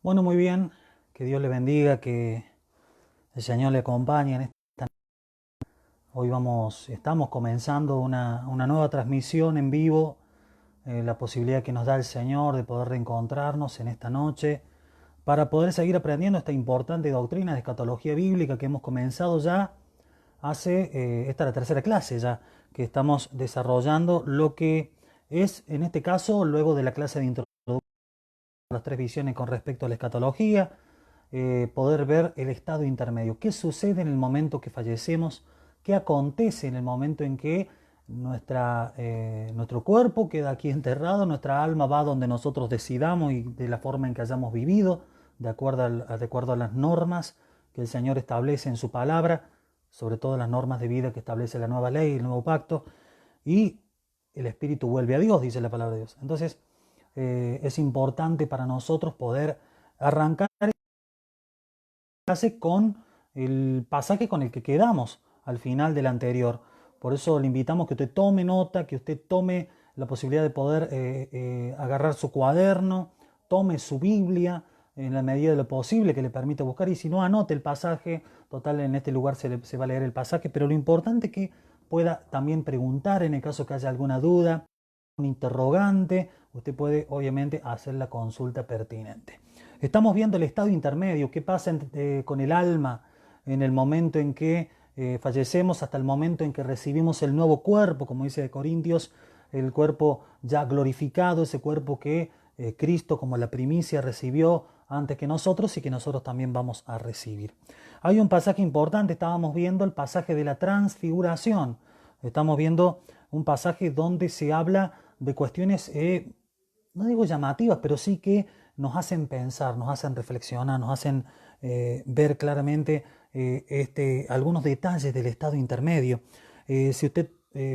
Bueno, muy bien, que Dios le bendiga, que el Señor le acompañe en esta. Hoy estamos comenzando una nueva transmisión en vivo, la posibilidad que nos da el Señor de poder reencontrarnos en esta noche para poder seguir aprendiendo esta importante doctrina de escatología bíblica que hemos comenzado ya esta es la tercera clase ya, que estamos desarrollando lo que es, en este caso, luego de la clase de introducción a las tres visiones con respecto a la escatología, poder ver el estado intermedio. ¿Qué sucede en el momento que fallecemos? ¿Qué acontece en el momento en que nuestro cuerpo queda aquí enterrado, nuestra alma va donde nosotros decidamos y de la forma en que hayamos vivido, de acuerdo a las normas que el Señor establece en su palabra, sobre todo las normas de vida que establece la nueva ley, el nuevo pacto, y el espíritu vuelve a Dios, dice la palabra de Dios? Entonces, es importante para nosotros poder arrancar con el pasaje con el que quedamos al final del anterior. Por eso le invitamos que usted tome nota, que usted tome la posibilidad de poder agarrar su cuaderno, tome su Biblia en la medida de lo posible que le permita buscar, y si no, anote el pasaje. Total, en este lugar se va a leer el pasaje, pero lo importante es que pueda también preguntar en el caso que haya alguna duda, un interrogante. Usted puede obviamente hacer la consulta pertinente. Estamos viendo el estado intermedio, qué pasa con el alma en el momento en que fallecemos hasta el momento en que recibimos el nuevo cuerpo, como dice Corintios, el cuerpo ya glorificado, ese cuerpo que Cristo como la primicia recibió antes que nosotros y que nosotros también vamos a recibir. Hay un pasaje importante, estábamos viendo el pasaje de la transfiguración, estamos viendo un pasaje donde se habla de cuestiones, no digo llamativas, pero sí que nos hacen pensar, nos hacen reflexionar, nos hacen ver claramente algunos detalles del estado intermedio. Si usted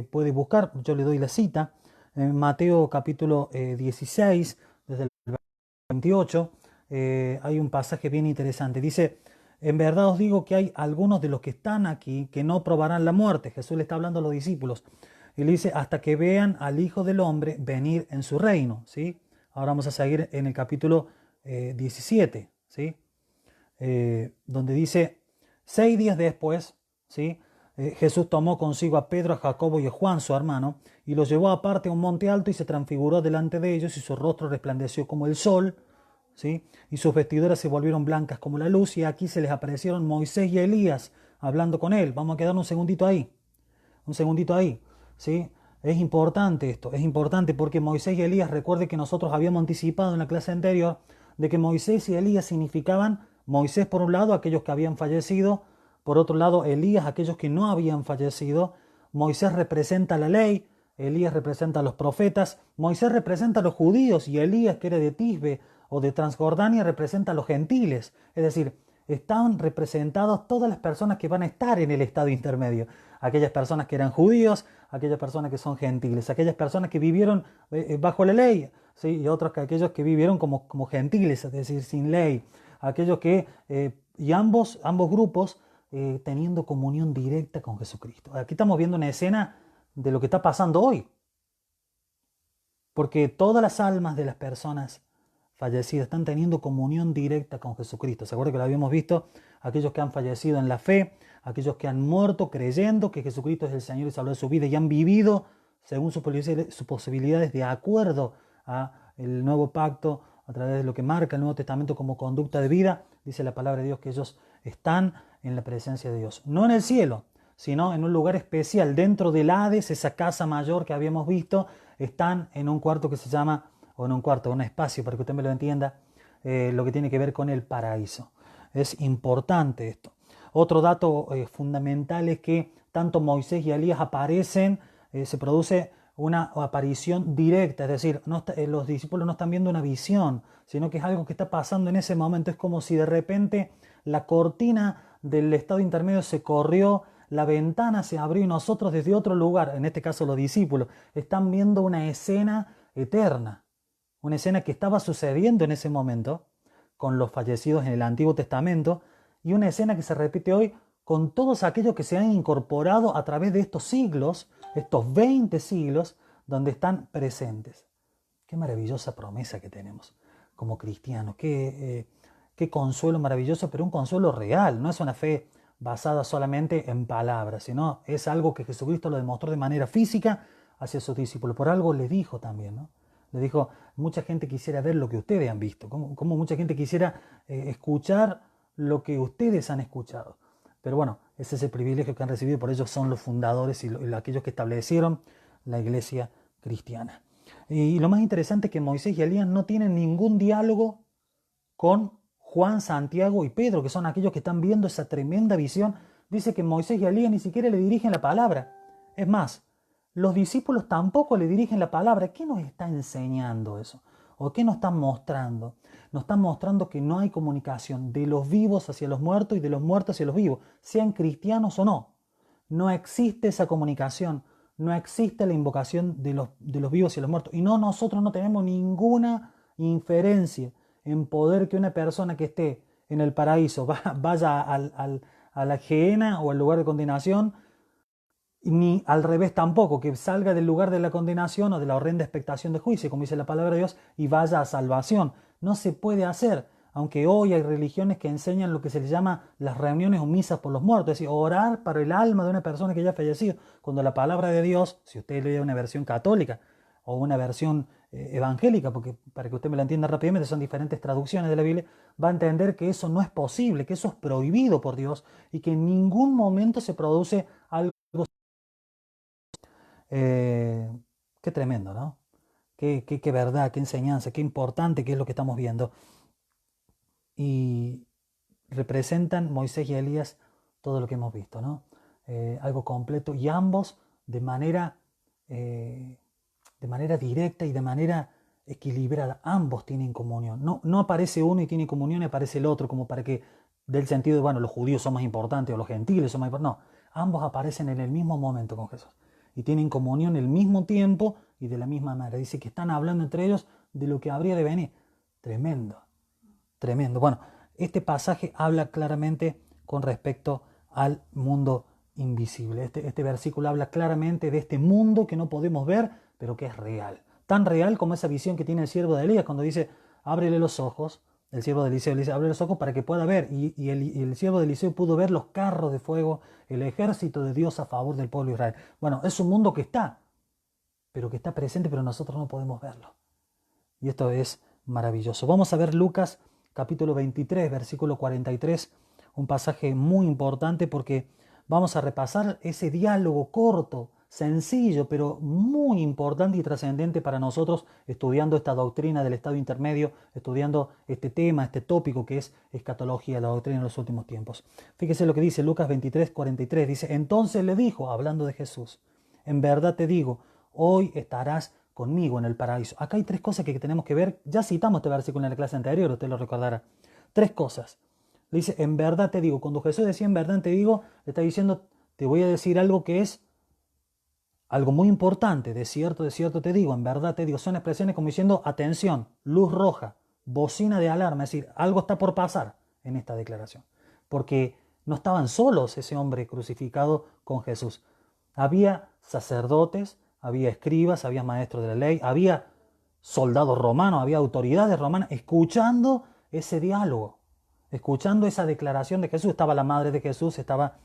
puede buscar, yo le doy la cita, en Mateo capítulo 16, desde el 28, hay un pasaje bien interesante. Dice: en verdad os digo que hay algunos de los que están aquí que no probarán la muerte. Jesús le está hablando a los discípulos. Y le dice: hasta que vean al Hijo del Hombre venir en su reino. ¿Sí? Ahora vamos a seguir en el capítulo 17, ¿sí? Donde dice: 6 días después, ¿sí? Jesús tomó consigo a Pedro, a Jacobo y a Juan, su hermano, y los llevó aparte a un monte alto y se transfiguró delante de ellos, y su rostro resplandeció como el sol, ¿sí? Y sus vestiduras se volvieron blancas como la luz, y aquí se les aparecieron Moisés y Elías hablando con él. Vamos a quedar un segundito ahí, ¿sí? Es importante esto, es importante porque Moisés y Elías, recuerde que nosotros habíamos anticipado en la clase anterior de que Moisés y Elías significaban: Moisés por un lado, aquellos que habían fallecido; por otro lado, Elías, aquellos que no habían fallecido. Moisés representa la ley, Elías representa a los profetas. Moisés representa a los judíos y Elías, que era de Tisbe o de Transjordania, representa a los gentiles. Es decir, están representados todas las personas que van a estar en el estado intermedio: aquellas personas que eran judíos, aquellas personas que son gentiles, aquellas personas que vivieron bajo la ley, ¿sí? Y otros que aquellos que vivieron como gentiles, es decir, sin ley, aquellos que, y ambos grupos teniendo comunión directa con Jesucristo. Aquí estamos viendo una escena de lo que está pasando hoy, porque todas las almas de las personas fallecidas están teniendo comunión directa con Jesucristo. ¿Se acuerdan que lo habíamos visto? Aquellos que han fallecido en la fe, aquellos que han muerto creyendo que Jesucristo es el Señor y Salvador de su vida, y han vivido según sus posibilidades, de acuerdo a el nuevo pacto, a través de lo que marca el Nuevo Testamento como conducta de vida. Dice la palabra de Dios que ellos están en la presencia de Dios, no en el cielo, sino en un lugar especial dentro del Hades, esa casa mayor que habíamos visto. Están en un cuarto que se llama, o en un cuarto, un espacio, para que usted me lo entienda, lo que tiene que ver con el paraíso. Es importante esto. Otro dato fundamental es que tanto Moisés y Elías aparecen, se produce una aparición directa, es decir, los discípulos no están viendo una visión, sino que es algo que está pasando en ese momento. Es como si de repente la cortina del estado intermedio se corrió, la ventana se abrió, y nosotros desde otro lugar, en este caso los discípulos, están viendo una escena eterna, una escena que estaba sucediendo en ese momento con los fallecidos en el Antiguo Testamento, y una escena que se repite hoy con todos aquellos que se han incorporado a través de estos siglos, estos 20 siglos, donde están presentes. Qué maravillosa promesa que tenemos como cristianos, Qué consuelo maravilloso, pero un consuelo real, no es una fe basada solamente en palabras, sino es algo que Jesucristo lo demostró de manera física hacia sus discípulos. Por algo le dijo también, ¿no? Le dijo, mucha gente quisiera ver lo que ustedes han visto, como mucha gente quisiera escuchar lo que ustedes han escuchado. Pero bueno, ese es el privilegio que han recibido, por ellos son los fundadores y aquellos que establecieron la iglesia cristiana. Y lo más interesante es que Moisés y Elías no tienen ningún diálogo con Juan, Santiago y Pedro, que son aquellos que están viendo esa tremenda visión. Dice que Moisés y Elías ni siquiera le dirigen la palabra. Es más, los discípulos tampoco le dirigen la palabra. ¿Qué nos está enseñando eso? ¿O qué nos están mostrando? Nos están mostrando que no hay comunicación de los vivos hacia los muertos y de los muertos hacia los vivos, sean cristianos o no. No existe esa comunicación, no existe la invocación de los vivos hacia los muertos. Y no, nosotros no tenemos ninguna inferencia en poder que una persona que esté en el paraíso vaya a la gehenna o al lugar de condenación, ni al revés tampoco, que salga del lugar de la condenación o de la horrenda expectación de juicio, como dice la palabra de Dios, y vaya a salvación. No se puede hacer, aunque hoy hay religiones que enseñan lo que se le llama las reuniones o misas por los muertos, es decir, orar para el alma de una persona que ya ha fallecido, cuando la palabra de Dios, si usted lee una versión católica o una versión evangélica, porque para que usted me la entienda rápidamente, son diferentes traducciones de la Biblia, va a entender que eso no es posible, que eso es prohibido por Dios y que en ningún momento se produce algo. Eh, Qué tremendo, ¿no? Qué verdad, qué enseñanza, qué importante que es lo que estamos viendo. Y representan Moisés y Elías todo lo que hemos visto, ¿no? Algo completo y ambos eh, de manera directa y de manera equilibrada. Ambos tienen comunión. No aparece uno y tiene comunión y aparece el otro como para que dé el sentido de, bueno, los judíos son más importantes o los gentiles son más importantes. No, ambos aparecen en el mismo momento con Jesús y tienen comunión al mismo tiempo y de la misma manera. Dice que están hablando entre ellos de lo que habría de venir. Tremendo, tremendo. Bueno, este pasaje habla claramente con respecto al mundo invisible. Este versículo habla claramente de este mundo que no podemos ver, pero que es real. Tan real como esa visión que tiene el siervo de Elías cuando dice, ábrele los ojos. El siervo de Eliseo le dice, abre los ojos para que pueda ver. Y el siervo de Eliseo pudo ver los carros de fuego, el ejército de Dios a favor del pueblo de Israel. Bueno, es un mundo que está, pero que está presente, pero nosotros no podemos verlo. Y esto es maravilloso. Vamos a ver Lucas capítulo 23, versículo 43, un pasaje muy importante porque vamos a repasar ese diálogo corto, sencillo, pero muy importante y trascendente para nosotros estudiando esta doctrina del estado intermedio, estudiando este tema, este tópico que es escatología, la doctrina de los últimos tiempos. Fíjese lo que dice Lucas 23, 43, dice, entonces le dijo, hablando de Jesús, en verdad te digo, hoy estarás conmigo en el paraíso. Acá hay tres cosas que tenemos que ver. Ya citamos este versículo en la clase anterior, usted lo recordará. Tres cosas. Le dice, en verdad te digo. Cuando Jesús decía en verdad te digo, le está diciendo, te voy a decir algo que es algo muy importante. De cierto te digo, en verdad te digo. Son expresiones como diciendo, atención, luz roja, bocina de alarma. Es decir, algo está por pasar en esta declaración. Porque no estaban solos ese hombre crucificado con Jesús. Había sacerdotes, había escribas, había maestros de la ley, había soldados romanos, había autoridades romanas escuchando ese diálogo, escuchando esa declaración de Jesús. Estaba la madre de Jesús, estaba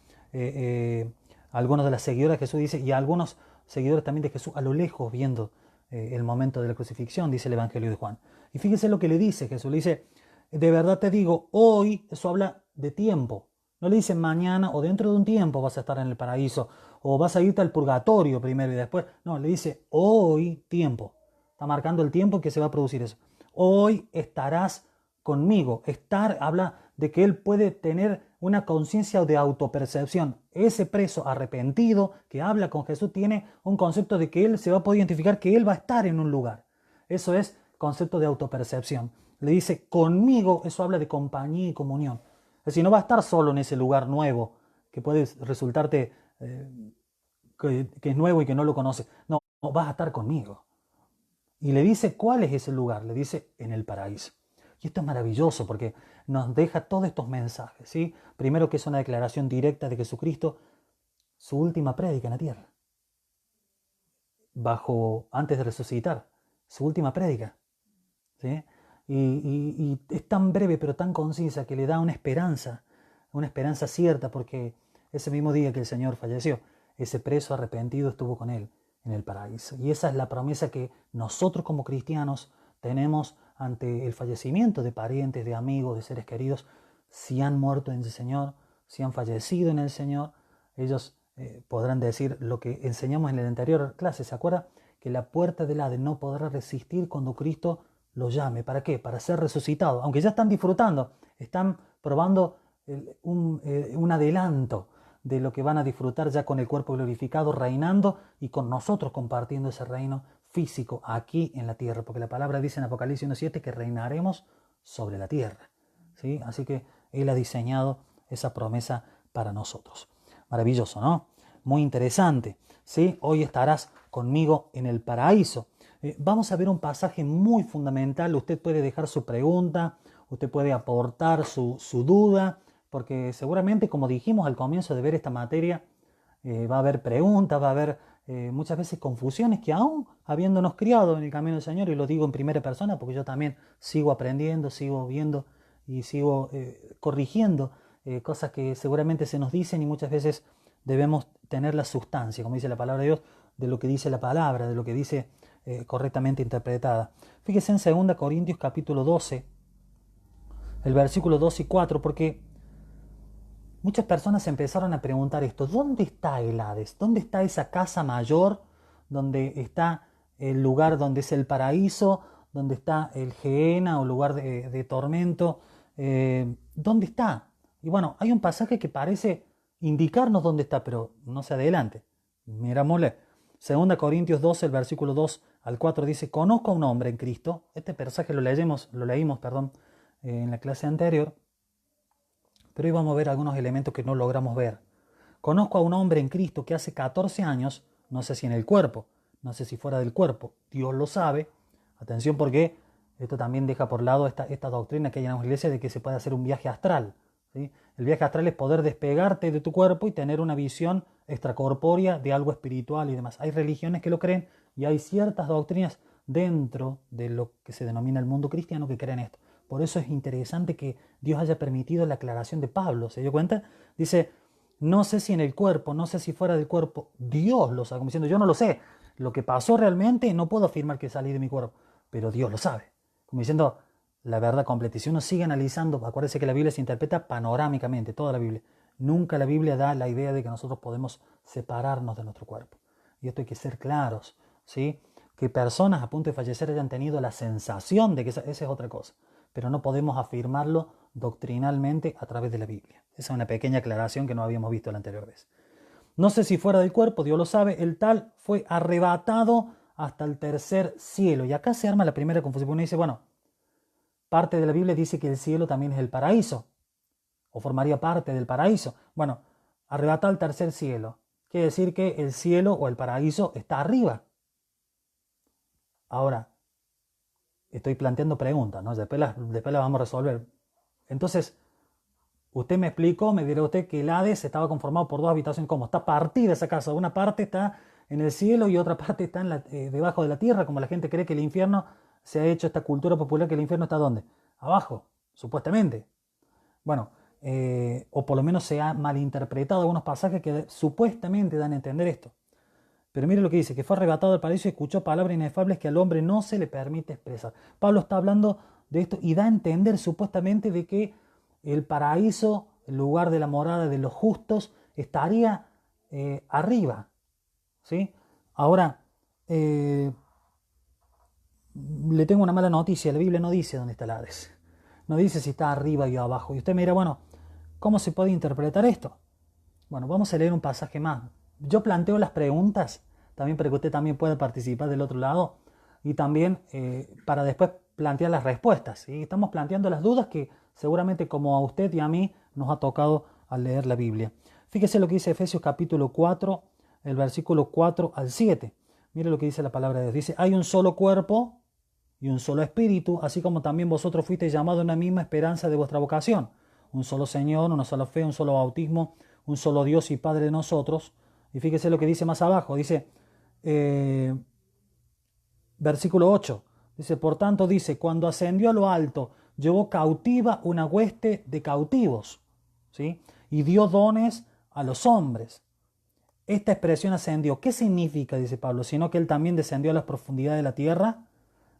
algunos de las seguidoras de Jesús, dice, y algunos seguidores también de Jesús a lo lejos viendo el momento de la crucifixión, dice el Evangelio de Juan. Y fíjese lo que le dice Jesús, le dice, de verdad te digo, hoy, eso habla de tiempo. No le dice mañana o dentro de un tiempo vas a estar en el paraíso o vas a irte al purgatorio primero y después. No, le dice hoy tiempo. Está marcando el tiempo que se va a producir eso. Hoy estarás conmigo. Estar habla de que él puede tener una conciencia de autopercepción. Ese preso arrepentido que habla con Jesús tiene un concepto de que él se va a poder identificar que él va a estar en un lugar. Eso es concepto de autopercepción. Le dice conmigo, eso habla de compañía y comunión. Es decir, no va a estar solo en ese lugar nuevo que puede resultarte que es nuevo y que no lo conoces. No, vas a estar conmigo. Y le dice cuál es ese lugar. Le dice en el paraíso. Y esto es maravilloso porque nos deja todos estos mensajes, ¿sí? Primero que es una declaración directa de Jesucristo, su última prédica en la tierra. Antes de resucitar, su última prédica, ¿sí? y es tan breve pero tan concisa que le da una esperanza cierta, porque ese mismo día que el Señor falleció, ese preso arrepentido estuvo con Él en el paraíso. Y esa es la promesa que nosotros como cristianos tenemos ante el fallecimiento de parientes, de amigos, de seres queridos. Si han muerto en el Señor, si han fallecido en el Señor, ellos podrán decir lo que enseñamos en la anterior clase. ¿Se acuerda? Que la puerta del Hades no podrá resistir cuando Cristo lo llame. ¿Para qué? Para ser resucitado. Aunque ya están disfrutando, están probando un adelanto de lo que van a disfrutar ya con el cuerpo glorificado, reinando y con nosotros compartiendo ese reino físico aquí en la tierra, porque la palabra dice en Apocalipsis 1:7 que reinaremos sobre la tierra, ¿sí? Así que Él ha diseñado esa promesa para nosotros. Maravilloso, ¿no? Muy interesante, ¿sí? Hoy estarás conmigo en el paraíso. Vamos a ver un pasaje muy fundamental. Usted puede dejar su pregunta, usted puede aportar su duda, porque seguramente, como dijimos al comienzo de ver esta materia, va a haber preguntas, va a haber muchas veces confusiones que aún habiéndonos criado en el camino del Señor, y lo digo en primera persona porque yo también sigo aprendiendo, sigo viendo y sigo corrigiendo cosas que seguramente se nos dicen, y muchas veces debemos tener la sustancia, como dice la palabra de Dios, de lo que dice la palabra, de lo que dice correctamente interpretada. Fíjese en 2 Corintios capítulo 12, el versículo 2 y 4, porque muchas personas empezaron a preguntar esto: ¿dónde está el Hades? ¿Dónde está esa casa mayor? ¿Dónde está el lugar donde es el paraíso? ¿Dónde está el Gehenna o lugar de tormento? ¿Dónde está? Y bueno, hay un pasaje que parece indicarnos dónde está, pero no se adelante. Mirámosle. 2 Corintios 12, el versículo 2 al 4 dice: conozco a un hombre en Cristo. Este pasaje lo leímos, en la clase anterior. Pero hoy vamos a ver algunos elementos que no logramos ver. Conozco a un hombre en Cristo que hace 14 años, no sé si en el cuerpo, no sé si fuera del cuerpo, Dios lo sabe. Atención, porque esto también deja por lado esta doctrina que hay en la iglesia de que se puede hacer un viaje astral, ¿sí? El viaje astral es poder despegarte de tu cuerpo y tener una visión extracorpórea de algo espiritual y demás. Hay religiones que lo creen y hay ciertas doctrinas dentro de lo que se denomina el mundo cristiano que creen esto. Por eso es interesante que Dios haya permitido la aclaración de Pablo. ¿Se dio cuenta? Dice: no sé si en el cuerpo, no sé si fuera del cuerpo, Dios lo sabe. Como diciendo, yo no lo sé. Lo que pasó realmente no puedo afirmar que salí de mi cuerpo, pero Dios lo sabe. Como diciendo, la verdad completa. Y si uno sigue analizando, acuérdense que la Biblia se interpreta panorámicamente, toda la Biblia. Nunca la Biblia da la idea de que nosotros podemos separarnos de nuestro cuerpo. Y esto hay que ser claros, ¿sí? Que personas a punto de fallecer hayan tenido la sensación de que esa es otra cosa, pero no podemos afirmarlo doctrinalmente a través de la Biblia. Esa es una pequeña aclaración que no habíamos visto la anterior vez. No sé si fuera del cuerpo, Dios lo sabe, el tal fue arrebatado hasta el tercer cielo. Y acá se arma la primera confusión. Uno dice, bueno, parte de la Biblia dice que el cielo también es el paraíso, o formaría parte del paraíso. Bueno, arrebatado al tercer cielo quiere decir que el cielo o el paraíso está arriba. Ahora, estoy planteando preguntas, ¿no? Después las vamos a resolver. Entonces, usted me explicó, me dirá usted que el Hades estaba conformado por dos habitaciones. ¿Cómo? Está partida esa casa. Una parte está en el cielo y otra parte está debajo de la tierra, como la gente cree que el infierno, se ha hecho esta cultura popular que el infierno está ¿dónde? Abajo, supuestamente. Bueno, o por lo menos se ha malinterpretado algunos pasajes que supuestamente dan a entender esto. Pero mire lo que dice: que fue arrebatado del paraíso y escuchó palabras inefables que al hombre no se le permite expresar. Pablo está hablando de esto y da a entender supuestamente de que el paraíso, el lugar de la morada de los justos, estaría arriba, ¿sí? Ahora, le tengo una mala noticia: la Biblia no dice dónde está el Hades. No dice si está arriba y abajo. Y usted me dirá, bueno, ¿cómo se puede interpretar esto? Bueno, vamos a leer un pasaje más. Yo planteo las preguntas también para que usted también pueda participar del otro lado y también para después plantear las respuestas, ¿sí? Estamos planteando las dudas que seguramente, como a usted y a mí, nos ha tocado al leer la Biblia. Fíjese lo que dice Efesios capítulo 4, el versículo 4 al 7. Mire lo que dice la palabra de Dios. Dice: hay un solo cuerpo y un solo espíritu, así como también vosotros fuisteis llamados a una misma esperanza de vuestra vocación. Un solo Señor, una sola fe, un solo bautismo, un solo Dios y Padre de nosotros. Y fíjese lo que dice más abajo. Dice, versículo 8. Dice, por tanto, dice, cuando ascendió a lo alto, llevó cautiva una hueste de cautivos, ¿sí? Y dio dones a los hombres. Esta expresión ascendió, ¿qué significa? Dice Pablo, sino que él también descendió a las profundidades de la tierra.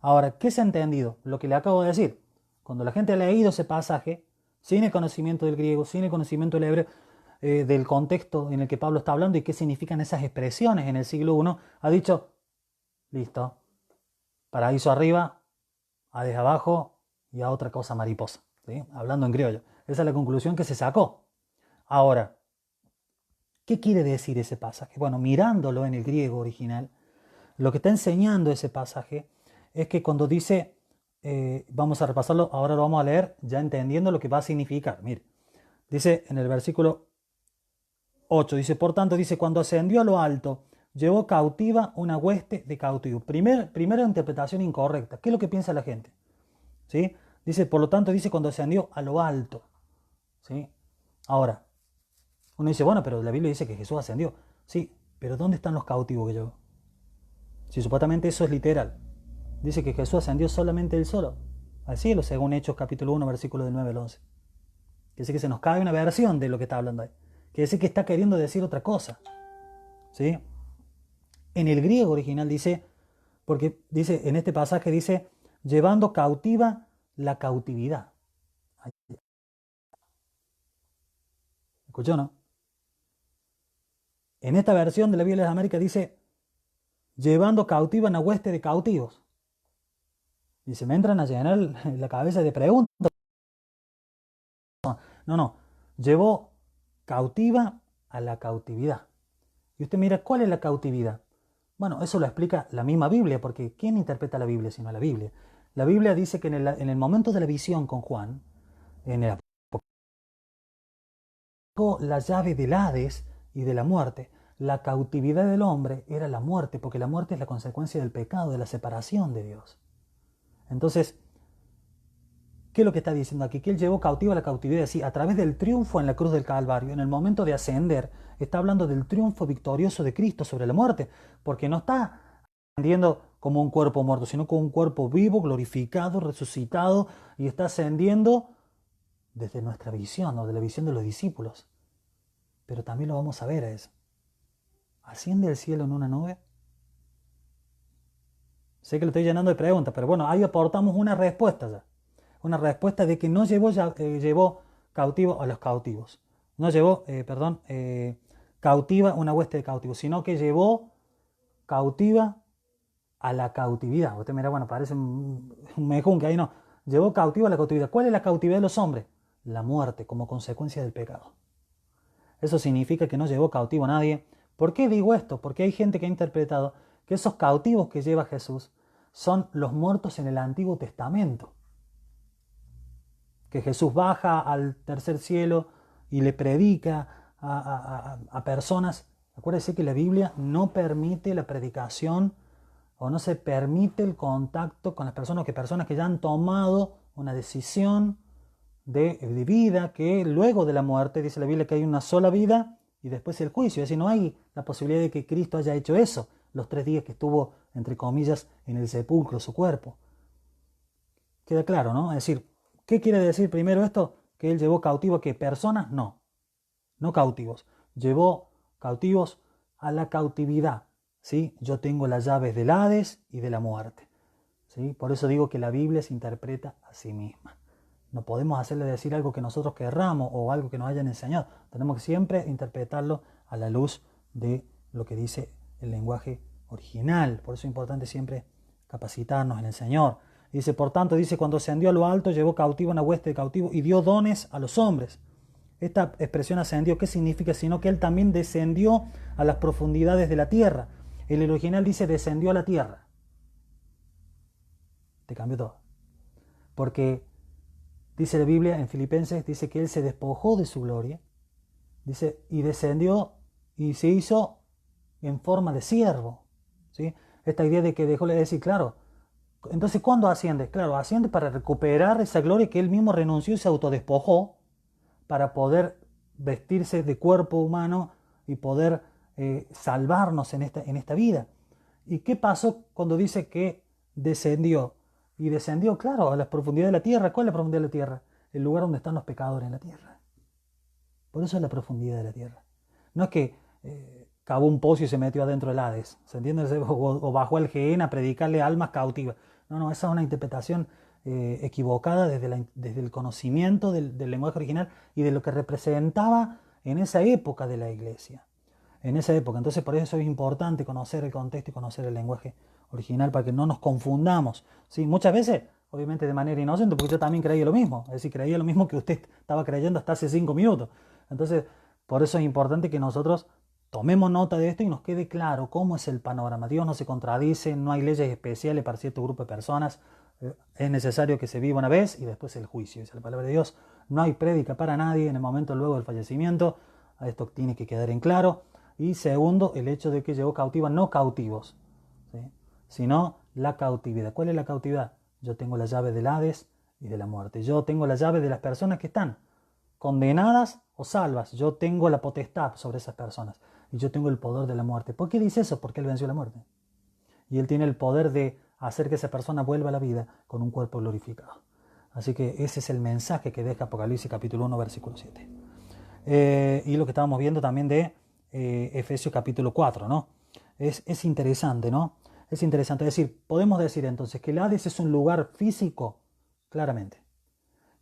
Ahora, ¿qué se ha entendido? Lo que le acabo de decir. Cuando la gente ha leído ese pasaje, sin el conocimiento del griego, sin el conocimiento del hebreo, del contexto en el que Pablo está hablando y qué significan esas expresiones en el siglo I, ha dicho, listo, paraíso arriba, Hades abajo y a otra cosa mariposa, ¿sí? Hablando en criollo. Esa es la conclusión que se sacó. Ahora, ¿qué quiere decir ese pasaje? Bueno, mirándolo en el griego original, lo que está enseñando ese pasaje es que cuando dice, vamos a repasarlo, ahora lo vamos a leer ya entendiendo lo que va a significar. Mire, dice en el versículo 8, dice, por tanto, dice, cuando ascendió a lo alto, llevó cautiva una hueste de cautivos. Primera interpretación incorrecta. ¿Qué es lo que piensa la gente? ¿Sí? Dice, por lo tanto, dice, cuando ascendió a lo alto. ¿Sí? Ahora, uno dice, bueno, pero la Biblia dice que Jesús ascendió. Sí, pero ¿dónde están los cautivos que llevó? Si supuestamente eso es literal. Dice que Jesús ascendió solamente él solo al cielo, según Hechos capítulo 1, versículo del 9 al 11. Quiere decir que se nos cae una versión de lo que está hablando ahí. Quiere decir que está queriendo decir otra cosa. ¿Sí? En el griego original dice, porque dice, en este pasaje dice, llevando cautiva la cautividad. ¿Escuchó, no? En esta versión de la Biblia de América dice, llevando cautiva una hueste de cautivos. Y se me entran a llenar la cabeza de preguntas. No, llevó cautiva a la cautividad. Y usted mira, ¿cuál es la cautividad? Bueno, eso lo explica la misma Biblia, porque ¿quién interpreta la Biblia sino la Biblia? La Biblia dice que en el momento de la visión con Juan, en el la llave del Hades y de la muerte, la cautividad del hombre era la muerte, porque la muerte es la consecuencia del pecado, de la separación de Dios. Entonces, ¿qué es lo que está diciendo aquí? Que él llevó cautiva la cautividad, sí, a través del triunfo en la cruz del Calvario, en el momento de ascender, está hablando del triunfo victorioso de Cristo sobre la muerte, porque no está ascendiendo como un cuerpo muerto, sino como un cuerpo vivo, glorificado, resucitado, y está ascendiendo desde nuestra visión, o de la visión de los discípulos. Pero también lo vamos a ver a eso. ¿Asciende al cielo en una nube? Sé que lo estoy llenando de preguntas, pero bueno, ahí aportamos una respuesta ya. Una respuesta de que no llevó cautivo a los cautivos. No llevó, cautiva una hueste de cautivos, sino que llevó cautiva a la cautividad. Usted mira, bueno, parece un mejún que ahí no. Llevó cautiva a la cautividad. ¿Cuál es la cautividad de los hombres? La muerte como consecuencia del pecado. Eso significa que no llevó cautivo a nadie. ¿Por qué digo esto? Porque hay gente que ha interpretado que esos cautivos que lleva Jesús son los muertos en el Antiguo Testamento. Que Jesús baja al tercer cielo y le predica a personas. Acuérdense que la Biblia no permite la predicación o no se permite el contacto con las personas, personas que ya han tomado una decisión de vida, que luego de la muerte, dice la Biblia que hay una sola vida y después el juicio. Es decir, no hay la posibilidad de que Cristo haya hecho eso los 3 días que estuvo, entre comillas, en el sepulcro, su cuerpo. Queda claro, ¿no? Es decir, ¿qué quiere decir primero esto? Que él llevó cautivo, ¿qué? Personas, no cautivos. Llevó cautivos a la cautividad, ¿sí? Yo tengo las llaves del Hades y de la muerte, ¿sí? Por eso digo que la Biblia se interpreta a sí misma. No podemos hacerle decir algo que nosotros querramos o algo que nos hayan enseñado. Tenemos que siempre interpretarlo a la luz de lo que dice el lenguaje original. Por eso es importante siempre capacitarnos en el Señor. Dice, por tanto, dice, cuando ascendió a lo alto, llevó cautivo una hueste de cautivos y dio dones a los hombres. Esta expresión ascendió, ¿qué significa? Sino que él también descendió a las profundidades de la tierra. El original dice, descendió a la tierra. Te cambió todo. Porque dice la Biblia en Filipenses, dice que él se despojó de su gloria, dice, y descendió y se hizo en forma de siervo, ¿sí? Esta idea de que dejó de decir, claro, entonces ¿cuándo asciende? Claro, asciende para recuperar esa gloria que él mismo renunció y se autodespojó para poder vestirse de cuerpo humano y poder salvarnos en esta vida. ¿Y qué pasó cuando dice que descendió? y descendió, claro, a las profundidades de la tierra. ¿Cuál es la profundidad de la tierra? El lugar donde están los pecadores en la tierra. Por eso es la profundidad de la tierra. No es que cavó un pozo y se metió adentro del Hades, ¿se entiende? O bajó al Gehenna a predicarle a almas cautivas. No, esa es una interpretación equivocada desde el conocimiento del lenguaje original y de lo que representaba en esa época de la iglesia. En esa época. Entonces por eso es importante conocer el contexto y conocer el lenguaje original para que no nos confundamos. ¿Sí? Muchas veces, obviamente de manera inocente, porque yo también creía lo mismo. Es decir, creía lo mismo que usted estaba creyendo hasta hace 5 minutos. Entonces, por eso es importante que nosotros tomemos nota de esto y nos quede claro cómo es el panorama. Dios no se contradice, no hay leyes especiales para cierto grupo de personas. Es necesario que se viva una vez y después el juicio. Dice la palabra de Dios. No hay prédica para nadie en el momento luego del fallecimiento. Esto tiene que quedar en claro. Y segundo, el hecho de que llevó cautiva no cautivos, ¿sí? Sino la cautividad. ¿Cuál es la cautividad? Yo tengo la llave del Hades y de la muerte. Yo tengo la llave de las personas que están condenadas o salvas. Yo tengo la potestad sobre esas personas. Y yo tengo el poder de la muerte. ¿Por qué dice eso? Porque Él venció la muerte. Y Él tiene el poder de hacer que esa persona vuelva a la vida con un cuerpo glorificado. Así que ese es el mensaje que deja Apocalipsis capítulo 1, versículo 7. Y lo que estábamos viendo también de Efesios capítulo 4, ¿no? Es interesante, ¿no? Es interesante. Es decir, podemos decir entonces que el Hades es un lugar físico, claramente.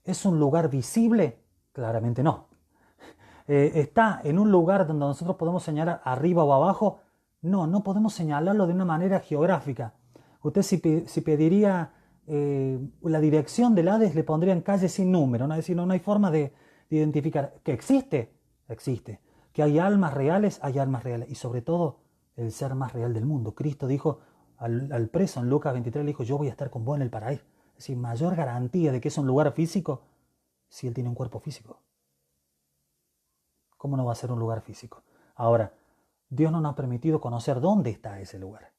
¿Es un lugar visible? Claramente no. ¿Está en un lugar donde nosotros podemos señalar arriba o abajo? No, no podemos señalarlo de una manera geográfica. Usted si pediría la dirección del Hades le pondría en calle sin número, ¿no? Es decir, no hay forma de identificar. ¿Que existe? Existe. ¿Que hay almas reales? Hay almas reales. Y sobre todo, el ser más real del mundo. Cristo dijo al preso en Lucas 23, le dijo, yo voy a estar con vos en el paraíso. Es decir, mayor garantía de que es un lugar físico si él tiene un cuerpo físico. ¿Cómo no va a ser un lugar físico? Ahora, Dios no nos ha permitido conocer dónde está ese lugar.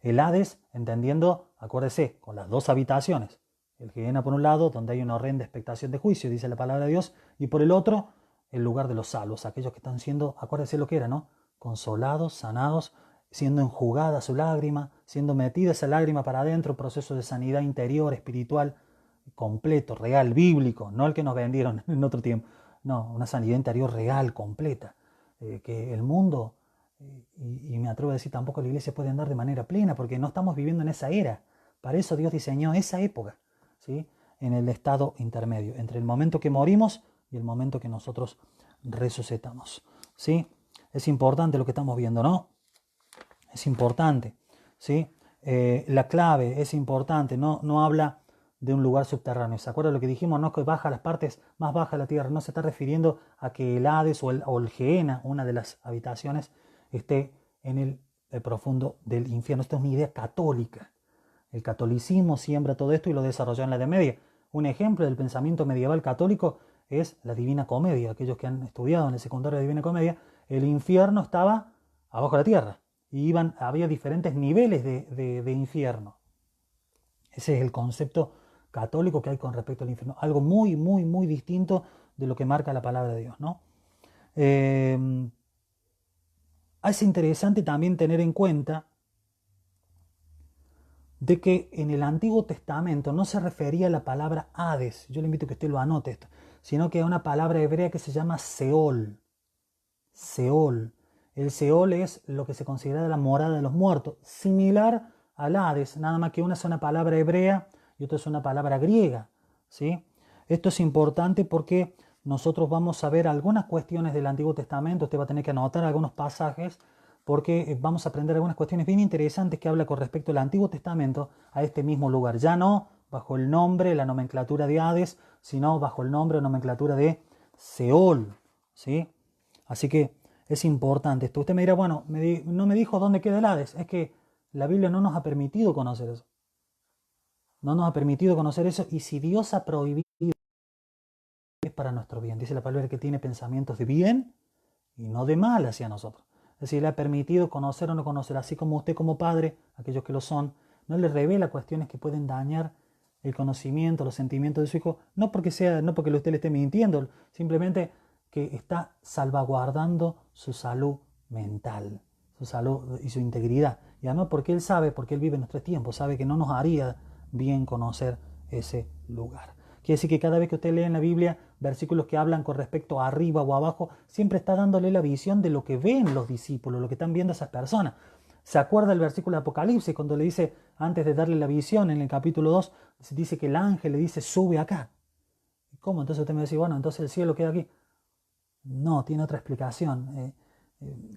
El Hades, entendiendo, acuérdese, con las dos habitaciones. El Gehenna por un lado, donde hay una horrenda expectación de juicio, dice la palabra de Dios, y por el otro, el lugar de los salvos, aquellos que están siendo, acuérdese lo que era, ¿no? Consolados, sanados, siendo enjugada su lágrima, siendo metida esa lágrima para adentro, proceso de sanidad interior, espiritual, completo, real, bíblico, no el que nos vendieron en otro tiempo. No, una sanidad interior real, completa, que el mundo, y me atrevo a decir tampoco la iglesia puede andar de manera plena, porque no estamos viviendo en esa era. Para eso Dios diseñó esa época, ¿sí? En el estado intermedio, entre el momento que morimos y el momento que nosotros resucitamos, ¿sí? Es importante lo que estamos viendo, ¿no? Es importante, ¿sí? La clave es importante, no habla de un lugar subterráneo. ¿Se acuerdan lo que dijimos? No que baja a las partes más bajas de la tierra. No se está refiriendo a que el Hades o el Gehenna, una de las habitaciones, esté en el profundo del infierno. Esto es una idea católica. El catolicismo siembra todo esto y lo desarrolló en la Edad Media. Un ejemplo del pensamiento medieval católico es la Divina Comedia. Aquellos que han estudiado en el secundario de Divina Comedia, el infierno estaba abajo de la tierra y había diferentes niveles de infierno. Ese es el concepto católico que hay con respecto al infierno. Algo muy, muy, muy distinto de lo que marca la palabra de Dios, ¿no? Es interesante también tener en cuenta de que en el Antiguo Testamento no se refería a la palabra Hades, yo le invito a que usted lo anote esto, sino que a una palabra hebrea que se llama Seol. Seol. El Seol es lo que se considera la morada de los muertos, similar al Hades, nada más que una es una palabra hebrea y otra es una palabra griega, ¿sí? Esto es importante porque nosotros vamos a ver algunas cuestiones del Antiguo Testamento, usted va a tener que anotar algunos pasajes porque vamos a aprender algunas cuestiones bien interesantes que habla con respecto al Antiguo Testamento a este mismo lugar, ya no bajo el nombre, la nomenclatura de Hades, sino bajo el nombre o nomenclatura de Seol, ¿sí? Así que es importante esto. Usted me dirá, bueno, no me dijo dónde queda el Hades. Es que la Biblia no nos ha permitido conocer eso. No nos ha permitido conocer eso. Y si Dios ha prohibido, es para nuestro bien. Dice la palabra que tiene pensamientos de bien y no de mal hacia nosotros. Es decir, le ha permitido conocer o no conocer. Así como usted como padre, aquellos que lo son, no le revela cuestiones que pueden dañar el conocimiento, los sentimientos de su hijo. No porque usted le esté mintiendo. Simplemente que está salvaguardando su salud mental, su salud y su integridad. Y además porque él sabe, porque él vive en nuestros tiempos, sabe que no nos haría bien conocer ese lugar. Quiere decir que cada vez que usted lee en la Biblia versículos que hablan con respecto a arriba o abajo, siempre está dándole la visión de lo que ven los discípulos, lo que están viendo esas personas. ¿Se acuerda el versículo de Apocalipsis cuando le dice, antes de darle la visión en el capítulo 2, dice que el ángel le dice, sube acá? ¿Cómo? Entonces usted me dice, bueno, entonces el cielo queda aquí. No, tiene otra explicación.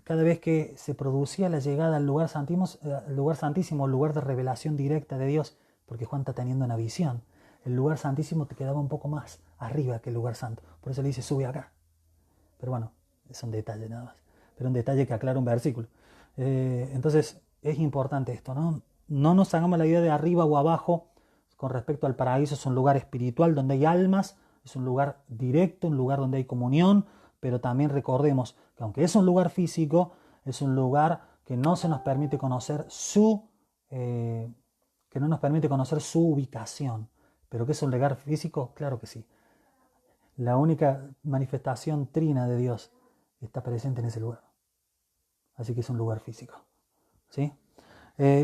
Cada vez que se producía la llegada al lugar santísimo, el lugar de revelación directa de Dios, porque Juan está teniendo una visión, el lugar santísimo te quedaba un poco más arriba que el lugar santo. Por eso le dice, sube acá. Pero bueno, es un detalle nada más. Pero un detalle que aclara un versículo. Entonces, es importante esto, ¿no? No nos hagamos la idea de arriba o abajo con respecto al paraíso. Es un lugar espiritual donde hay almas, es un lugar directo, un lugar donde hay comunión, pero también recordemos que aunque es un lugar físico, es un lugar que no se nos permite conocer que no nos permite conocer su ubicación. ¿Pero qué es un lugar físico? Claro que sí. La única manifestación trina de Dios está presente en ese lugar. Así que es un lugar físico. ¿Sí?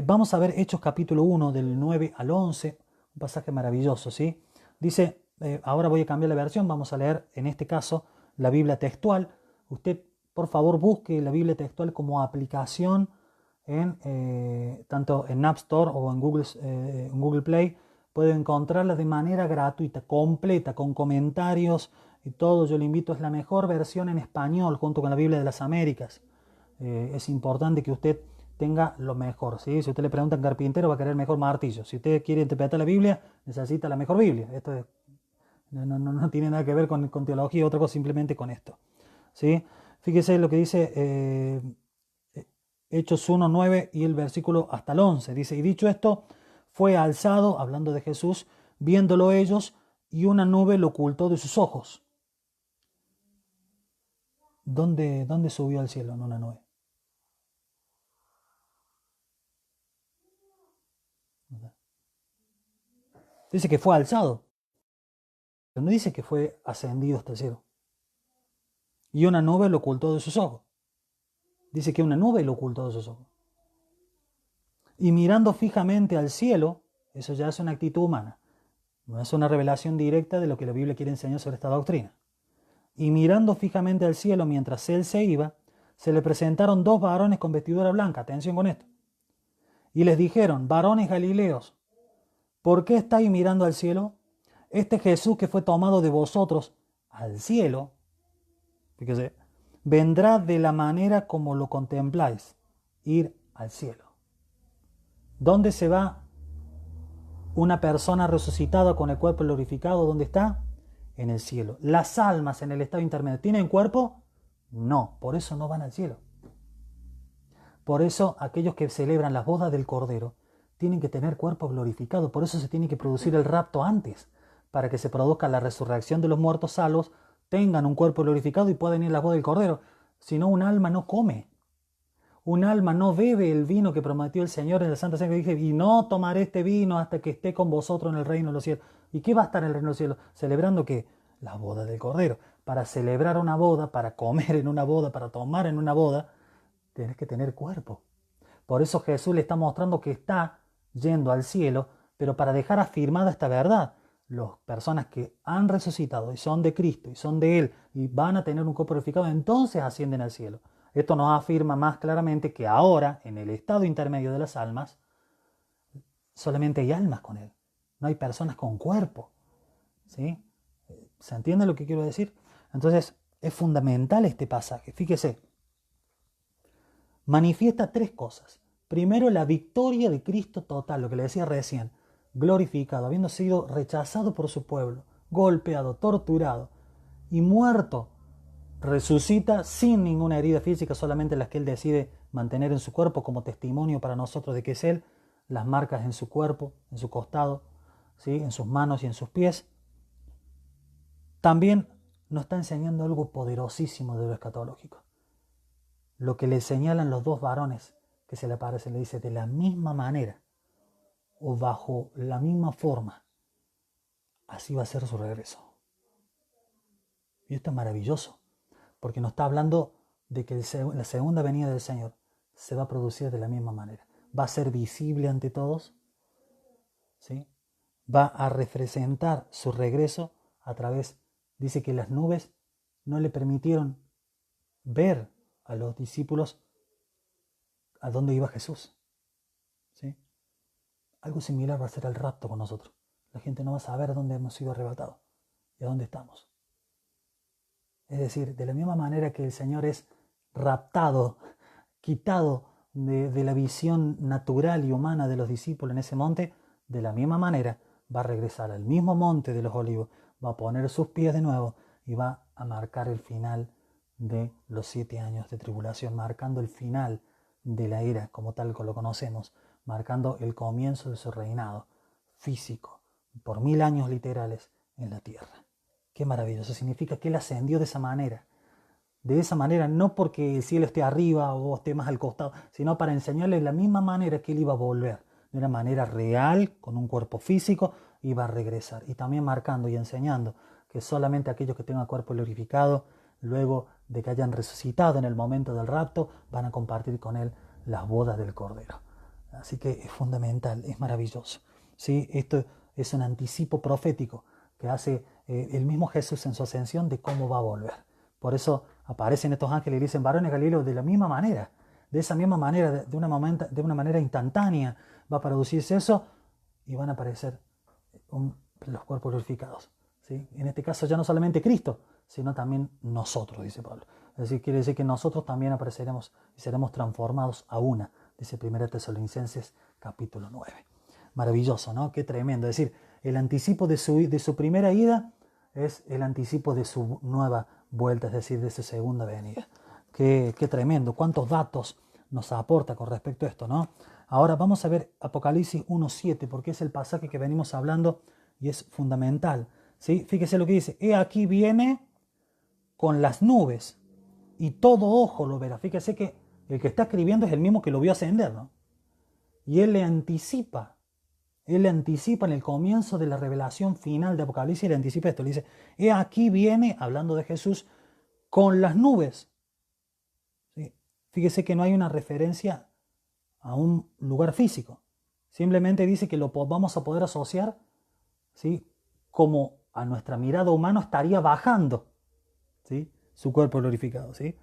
Vamos a ver Hechos capítulo 1 del 9 al 11, un pasaje maravilloso. ¿Sí? Dice, ahora voy a cambiar la versión, vamos a leer en este caso la Biblia textual. Usted, por favor, busque la Biblia textual como aplicación tanto en App Store o en Google Play. Puede encontrarla de manera gratuita, completa, con comentarios y todo. Yo le invito, es la mejor versión en español junto con la Biblia de las Américas. Es importante que usted tenga lo mejor, ¿sí? Si usted le pregunta a un carpintero, va a querer el mejor martillo. Si usted quiere interpretar la Biblia, necesita la mejor Biblia. Esto no tiene nada que ver con teología, otra cosa, simplemente con esto, ¿sí? Fíjese lo que dice Hechos 1, 9 y el versículo hasta el 11. Dice, y dicho esto, fue alzado, hablando de Jesús, viéndolo ellos, y una nube lo ocultó de sus ojos. ¿Dónde subió al cielo en una nube? Dice que fue alzado, pero no dice que fue ascendido hasta el cielo. Y una nube lo ocultó de sus ojos. Dice que una nube lo ocultó de sus ojos. Y mirando fijamente al cielo, eso ya es una actitud humana. No es una revelación directa de lo que la Biblia quiere enseñar sobre esta doctrina. Y mirando fijamente al cielo mientras él se iba, se le presentaron dos varones con vestidura blanca. Atención con esto. Y les dijeron, varones galileos, ¿por qué estáis mirando al cielo? Este Jesús que fue tomado de vosotros al cielo, fíjese, vendrá de la manera como lo contempláis, ir al cielo. ¿Dónde se va una persona resucitada con el cuerpo glorificado? ¿Dónde está? En el cielo. Las almas en el estado intermedio, ¿tienen cuerpo? No, por eso no van al cielo. Por eso aquellos que celebran las bodas del Cordero tienen que tener cuerpo glorificado. Por eso se tiene que producir el rapto antes, para que se produzca la resurrección de los muertos salvos, tengan un cuerpo glorificado y puedan ir a las bodas del Cordero. Si no, un alma no come. Un alma no bebe el vino que prometió el Señor en la Santa Cena, que dije, y no tomaré este vino hasta que esté con vosotros en el reino de los cielos. ¿Y qué va a estar en el reino de los cielos? Celebrando ¿qué? La boda del Cordero. Para celebrar una boda, para comer en una boda, para tomar en una boda, tienes que tener cuerpo. Por eso Jesús le está mostrando que está yendo al cielo, pero para dejar afirmada esta verdad. Las personas que han resucitado y son de Cristo y son de Él y van a tener un cuerpo glorificado, entonces ascienden al cielo. Esto nos afirma más claramente que ahora, en el estado intermedio de las almas, solamente hay almas con Él. No hay personas con cuerpo. ¿Sí? ¿Se entiende lo que quiero decir? Entonces, es fundamental este pasaje. Fíjese, manifiesta tres cosas. Primero, la victoria de Cristo total, lo que le decía recién, glorificado, habiendo sido rechazado por su pueblo, golpeado, torturado y muerto, resucita sin ninguna herida física, solamente las que Él decide mantener en su cuerpo como testimonio para nosotros de que es Él, las marcas en su cuerpo, en su costado, ¿sí? En sus manos y en sus pies. También nos está enseñando algo poderosísimo de lo escatológico. Lo que le señalan los dos varones que se le aparecen, le dice, de la misma manera o bajo la misma forma, así va a ser su regreso. Y esto es maravilloso, porque nos está hablando de que la segunda venida del Señor se va a producir de la misma manera. Va a ser visible ante todos, ¿sí? va a representar su regreso a través, dice que las nubes no le permitieron ver a los discípulos a dónde iba Jesús. ¿Sí? Algo similar va a ser el rapto con nosotros. La gente no va a saber a dónde hemos sido arrebatados y a dónde estamos. Es decir, de la misma manera que el Señor es raptado, quitado de la visión natural y humana de los discípulos en ese monte, de la misma manera va a regresar al mismo monte de los olivos, va a poner sus pies de nuevo y va a marcar el final de los 7 años de tribulación, marcando el final de la era como tal que lo conocemos, marcando el comienzo de su reinado físico por 1000 años literales en la tierra. Qué maravilloso, significa que Él ascendió de esa manera, no porque el cielo esté arriba o esté más al costado, sino para enseñarle la misma manera que Él iba a volver, de una manera real, con un cuerpo físico, iba a regresar. Y también marcando y enseñando que solamente aquellos que tengan cuerpo glorificado, luego de que hayan resucitado en el momento del rapto, van a compartir con Él las bodas del Cordero. Así que es fundamental, es maravilloso. ¿Sí? Esto es un anticipo profético que hace el mismo Jesús en su ascensión de cómo va a volver. Por eso aparecen estos ángeles y dicen, varones Galileos, de la misma manera, de esa misma manera, de una manera instantánea va a producirse eso y van a aparecer los cuerpos glorificados. ¿Sí? En este caso ya no solamente Cristo, sino también nosotros, dice Pablo. Es decir, quiere decir que nosotros también apareceremos y seremos transformados a una, dice 1 Tesalonicenses capítulo 9. Maravilloso, ¿no? Qué tremendo. Es decir, el anticipo de su primera ida es el anticipo de su nueva vuelta, es decir, de su segunda venida. Qué tremendo, cuántos datos nos aporta con respecto a esto, ¿no? Ahora vamos a ver Apocalipsis 1:7, porque es el pasaje que venimos hablando y es fundamental, ¿sí? Fíjese lo que dice, he aquí viene con las nubes y todo ojo lo verá. Fíjese que el que está escribiendo es el mismo que lo vio ascender, ¿no? Y él le anticipa en el comienzo de la revelación final de Apocalipsis, le anticipa esto, le dice, he aquí viene, hablando de Jesús, con las nubes. ¿Sí? Fíjese que no hay una referencia a un lugar físico, simplemente dice que lo vamos a poder asociar, ¿sí? Como a nuestra mirada humana estaría bajando, ¿sí? Su cuerpo glorificado, ¿sí?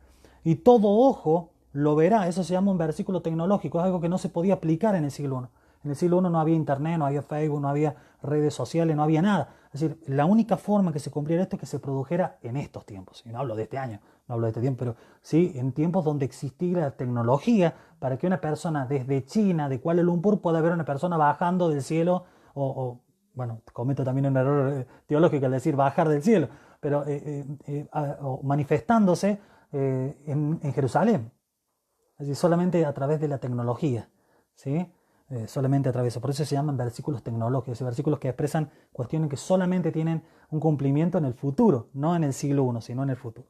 Y todo ojo lo verá. Eso se llama un versículo tecnológico, es algo que no se podía aplicar en el siglo I. En el siglo I no había internet, no había Facebook, no había redes sociales, no había nada. Es decir, la única forma que se cumpliera esto es que se produjera en estos tiempos. Y no hablo de este año, no hablo de este tiempo, pero sí en tiempos donde existiera la tecnología para que una persona desde China, de Kuala Lumpur, pueda ver a una persona bajando del cielo bueno, cometo también un error teológico al decir bajar del cielo, pero manifestándose en Jerusalén. Es decir, solamente a través de la tecnología, ¿sí? Solamente a través, por eso se llaman versículos tecnológicos, versículos que expresan cuestiones que solamente tienen un cumplimiento en el futuro, no en el siglo I, sino en el futuro.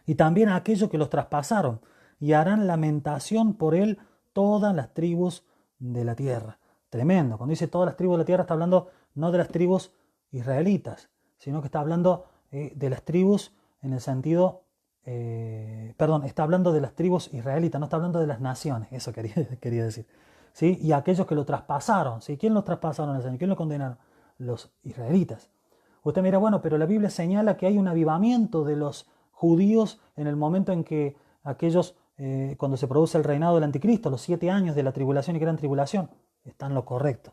Y también a aquellos que los traspasaron, y harán lamentación por él todas las tribus de la tierra. Tremendo, cuando dice todas las tribus de la tierra está hablando no de las tribus israelitas, sino que está hablando de las tribus en el sentido, está hablando de las tribus israelitas, no está hablando de las naciones, eso quería decir. ¿Sí? Y aquellos que lo traspasaron, ¿sí? ¿Quién los traspasaron al Señor? ¿Quién lo condenaron? Los israelitas. Usted mira, bueno, pero la Biblia señala que hay un avivamiento de los judíos en el momento en que aquellos, cuando se produce el reinado del anticristo, los 7 años de la tribulación y gran tribulación, está en lo correcto.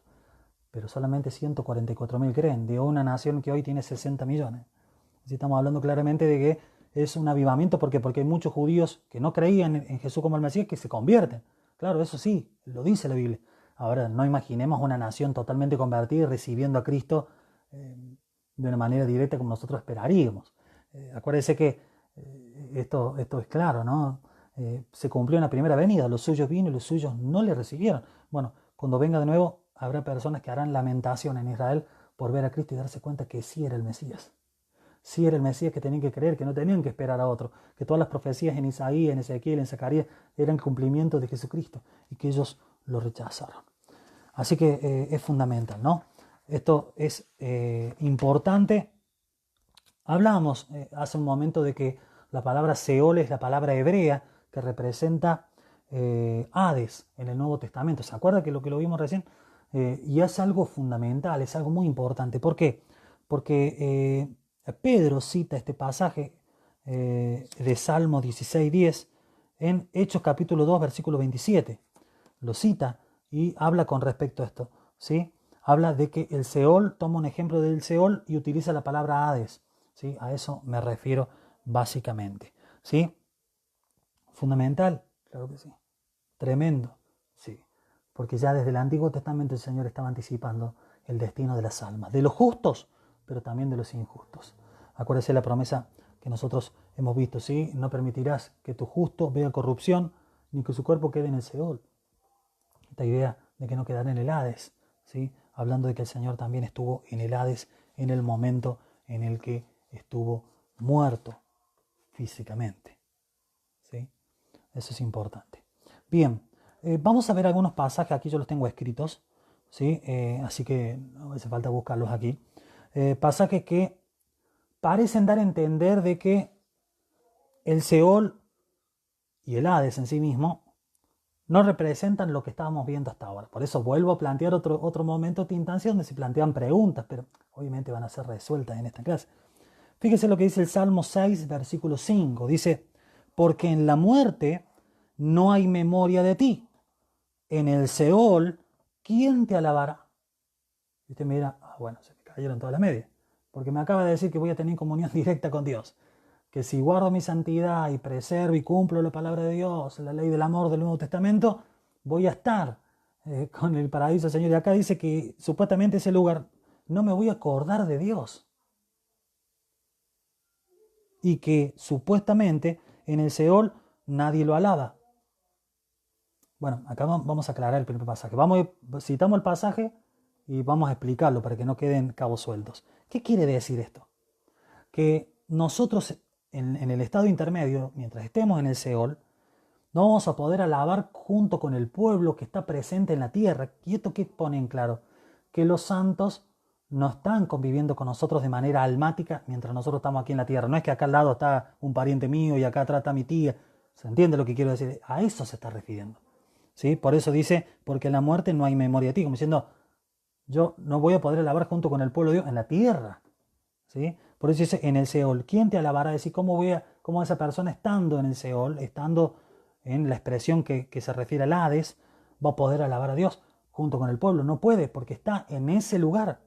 Pero solamente 144.000 creen, de una nación que hoy tiene 60 millones. Así estamos hablando claramente de que es un avivamiento, porque hay muchos judíos que no creían en Jesús como el Mesías que se convierten. Claro, eso sí, lo dice la Biblia. Ahora, no imaginemos una nación totalmente convertida y recibiendo a Cristo de una manera directa como nosotros esperaríamos. Acuérdense que esto es claro, ¿no? Se cumplió en la primera venida, los suyos vino y los suyos no le recibieron. Bueno, cuando venga de nuevo, habrá personas que harán lamentación en Israel por ver a Cristo y darse cuenta que sí era el Mesías. Sí era el Mesías que tenían que creer, que no tenían que esperar a otro, que todas las profecías en Isaías, en Ezequiel, en Zacarías eran cumplimiento de Jesucristo y que ellos lo rechazaron. Así que es fundamental, ¿no? Esto es importante. Hablábamos hace un momento de que la palabra Seol es la palabra hebrea que representa Hades en el Nuevo Testamento. ¿Se acuerda que lo vimos recién? Y es algo fundamental, es algo muy importante. ¿Por qué? Porque Pedro cita este pasaje de Salmo 16:10 en Hechos capítulo 2, versículo 27. Lo cita y habla con respecto a esto, ¿sí? Habla de que el Seol, toma un ejemplo del Seol y utiliza la palabra Hades, ¿sí? A eso me refiero básicamente, ¿sí? Fundamental, claro que sí. Tremendo, sí. Porque ya desde el Antiguo Testamento el Señor estaba anticipando el destino de las almas, de los justos, pero también de los injustos. Acuérdese la promesa que nosotros hemos visto, ¿sí? No permitirás que tu justo vea corrupción, ni que su cuerpo quede en el Seol. Esta idea de que no quedará en el Hades, ¿sí? Hablando de que el Señor también estuvo en el Hades en el momento en el que estuvo muerto físicamente, ¿sí? Eso es importante. Bien, vamos a ver algunos pasajes, aquí yo los tengo escritos, ¿sí? Así que no hace falta buscarlos aquí. Pasajes que parecen dar a entender de que el Seol y el Hades en sí mismo no representan lo que estábamos viendo hasta ahora. Por eso vuelvo a plantear otro momento de instancia donde se plantean preguntas, pero obviamente van a ser resueltas en esta clase. Fíjese lo que dice el Salmo 6, versículo 5. Dice, porque en la muerte no hay memoria de ti. En el Seol, ¿quién te alabará? Y usted me dirá, bueno, se me cayeron todas las medias, porque me acaba de decir que voy a tener comunión directa con Dios. Que si guardo mi santidad y preservo y cumplo la palabra de Dios, la ley del amor del Nuevo Testamento, voy a estar con el paraíso del Señor. Y acá dice que supuestamente ese lugar no me voy a acordar de Dios. Y que supuestamente en el Seol nadie lo alaba. Bueno, acá vamos a aclarar el primer pasaje. Citamos el pasaje y vamos a explicarlo para que no queden cabos sueltos. ¿Qué quiere decir esto? Que nosotros en el estado intermedio, mientras estemos en el Seol, no vamos a poder alabar junto con el pueblo que está presente en la tierra. ¿Y esto qué pone en claro? Que los santos no están conviviendo con nosotros de manera almática mientras nosotros estamos aquí en la tierra. No es que acá al lado está un pariente mío y acá atrás está mi tía. ¿Se entiende lo que quiero decir? A eso se está refiriendo, ¿sí? Por eso dice, porque en la muerte no hay memoria de ti, como diciendo, yo no voy a poder alabar junto con el pueblo de Dios en la tierra, ¿sí? Por eso dice, en el Seol, ¿quién te alabará? Es decir, ¿cómo esa persona estando en el Seol, estando en la expresión que se refiere al Hades, va a poder alabar a Dios junto con el pueblo? No puede, porque está en ese lugar.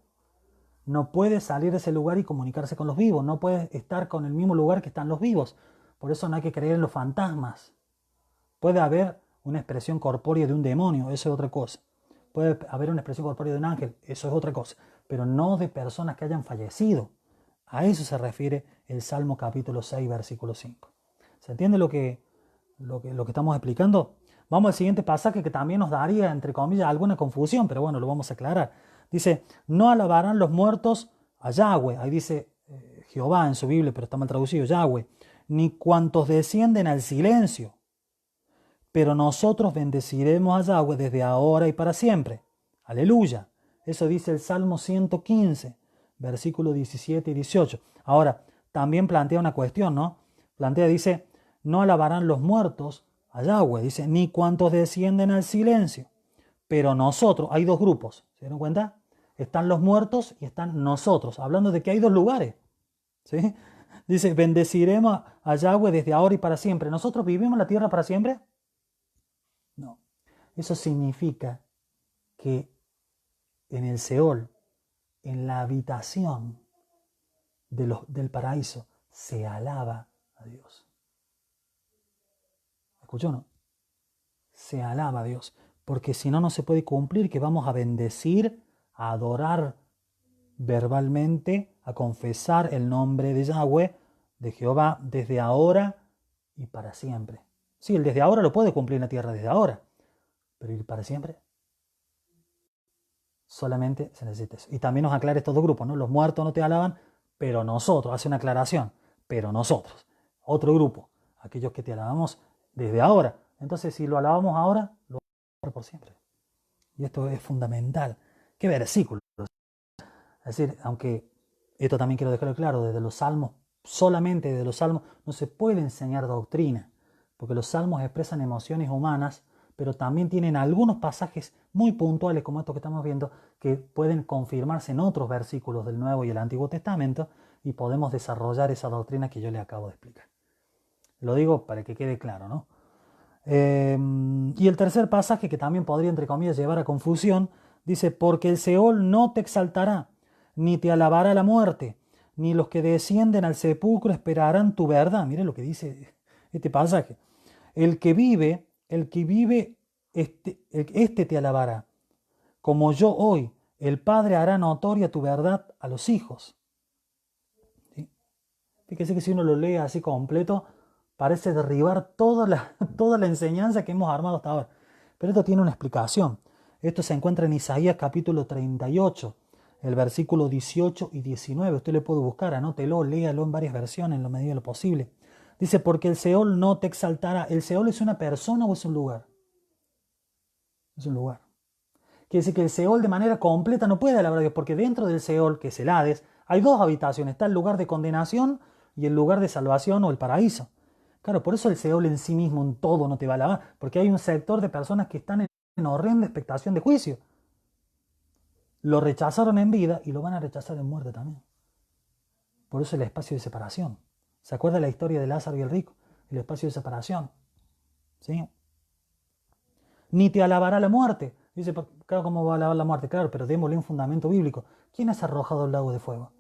No puede salir de ese lugar y comunicarse con los vivos. No puede estar con el mismo lugar que están los vivos. Por eso no hay que creer en los fantasmas. Puede haber una expresión corpórea de un demonio, eso es otra cosa. Puede haber una expresión corpórea de un ángel, eso es otra cosa. Pero no de personas que hayan fallecido. A eso se refiere el Salmo capítulo 6, versículo 5. ¿Se entiende lo que estamos explicando? Vamos al siguiente pasaje que también nos daría, entre comillas, alguna confusión, pero bueno, lo vamos a aclarar. Dice, no alabarán los muertos a Yahweh. Ahí dice Jehová en su Biblia, pero está mal traducido, Yahweh. Ni cuantos descienden al silencio. Pero nosotros bendeciremos a Yahweh desde ahora y para siempre. Aleluya. Eso dice el Salmo 115, versículos 17 y 18. Ahora, también plantea una cuestión, ¿no? Dice, no alabarán los muertos a Yahweh. Dice, ni cuantos descienden al silencio. Pero nosotros, hay dos grupos, ¿se dieron cuenta? Están los muertos y están nosotros, hablando de que hay dos lugares, ¿sí? Dice, bendeciremos a Yahweh desde ahora y para siempre. ¿Nosotros vivimos en la tierra para siempre? No. Eso significa que en el Seol, en la habitación del paraíso, se alaba a Dios. ¿Escuchó, no? Se alaba a Dios. Porque si no, no se puede cumplir que vamos a bendecir, a adorar verbalmente, a confesar el nombre de Yahweh, de Jehová, desde ahora y para siempre. Sí, el desde ahora lo puede cumplir en la tierra desde ahora, pero ir para siempre, solamente se necesita eso. Y también nos aclara estos dos grupos, ¿no? Los muertos no te alaban, pero nosotros, hace una aclaración, pero nosotros, otro grupo, aquellos que te alabamos desde ahora. Entonces, si lo alabamos ahora, lo vamos a alabar por siempre. Y esto es fundamental. ¿Qué versículo? Es decir, aunque esto también quiero dejarlo claro, desde los salmos, solamente desde los salmos no se puede enseñar doctrina, porque los salmos expresan emociones humanas, pero también tienen algunos pasajes muy puntuales, como estos que estamos viendo, que pueden confirmarse en otros versículos del Nuevo y el Antiguo Testamento, y podemos desarrollar esa doctrina que yo le acabo de explicar. Lo digo para que quede claro, ¿no? Y el tercer pasaje, que también podría, entre comillas, llevar a confusión, dice, porque el Seol no te exaltará, ni te alabará la muerte, ni los que descienden al sepulcro esperarán tu verdad. Mire lo que dice este pasaje. El que vive, este te alabará. Como yo hoy, el Padre hará notoria tu verdad a los hijos. ¿Sí? Fíjese que si uno lo lee así completo, parece derribar toda la enseñanza que hemos armado hasta ahora. Pero esto tiene una explicación. Esto se encuentra en Isaías capítulo 38, el versículo 18 y 19. Usted le puede buscar, anótelo, léalo en varias versiones en lo medida de lo posible. Dice, porque el Seol no te exaltará. ¿El Seol es una persona o es un lugar? Es un lugar. Quiere decir que el Seol de manera completa no puede alabar a Dios, porque dentro del Seol, que es el Hades, hay dos habitaciones. Está el lugar de condenación y el lugar de salvación o el paraíso. Claro, por eso el Seol en sí mismo, en todo, no te va a alabar, porque hay un sector de personas que están en horrenda expectación de juicio. Lo rechazaron en vida y lo van a rechazar en muerte también. Por eso el espacio de separación. ¿Se acuerda la historia de Lázaro y el rico? El espacio de separación. ¿Sí? Ni te alabará la muerte. Dice, claro, ¿cómo va a alabar la muerte? Claro, pero démosle un fundamento bíblico. ¿Quién es arrojado al lago de fuego?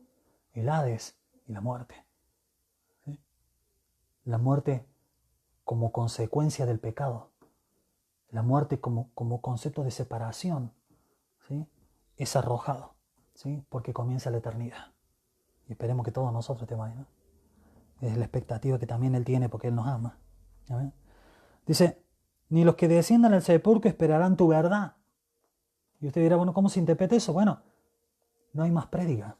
El Hades y la muerte. ¿Sí? La muerte como consecuencia del pecado. La muerte como concepto de separación. ¿Sí? Es arrojado. ¿Sí? Porque comienza la eternidad. Y esperemos que todos nosotros estemos ahí, ¿no? Es la expectativa que también Él tiene porque Él nos ama. ¿Sí? Dice, ni los que desciendan al sepulcro esperarán tu verdad. Y usted dirá, bueno, ¿cómo se interpreta eso? Bueno, no hay más prédica,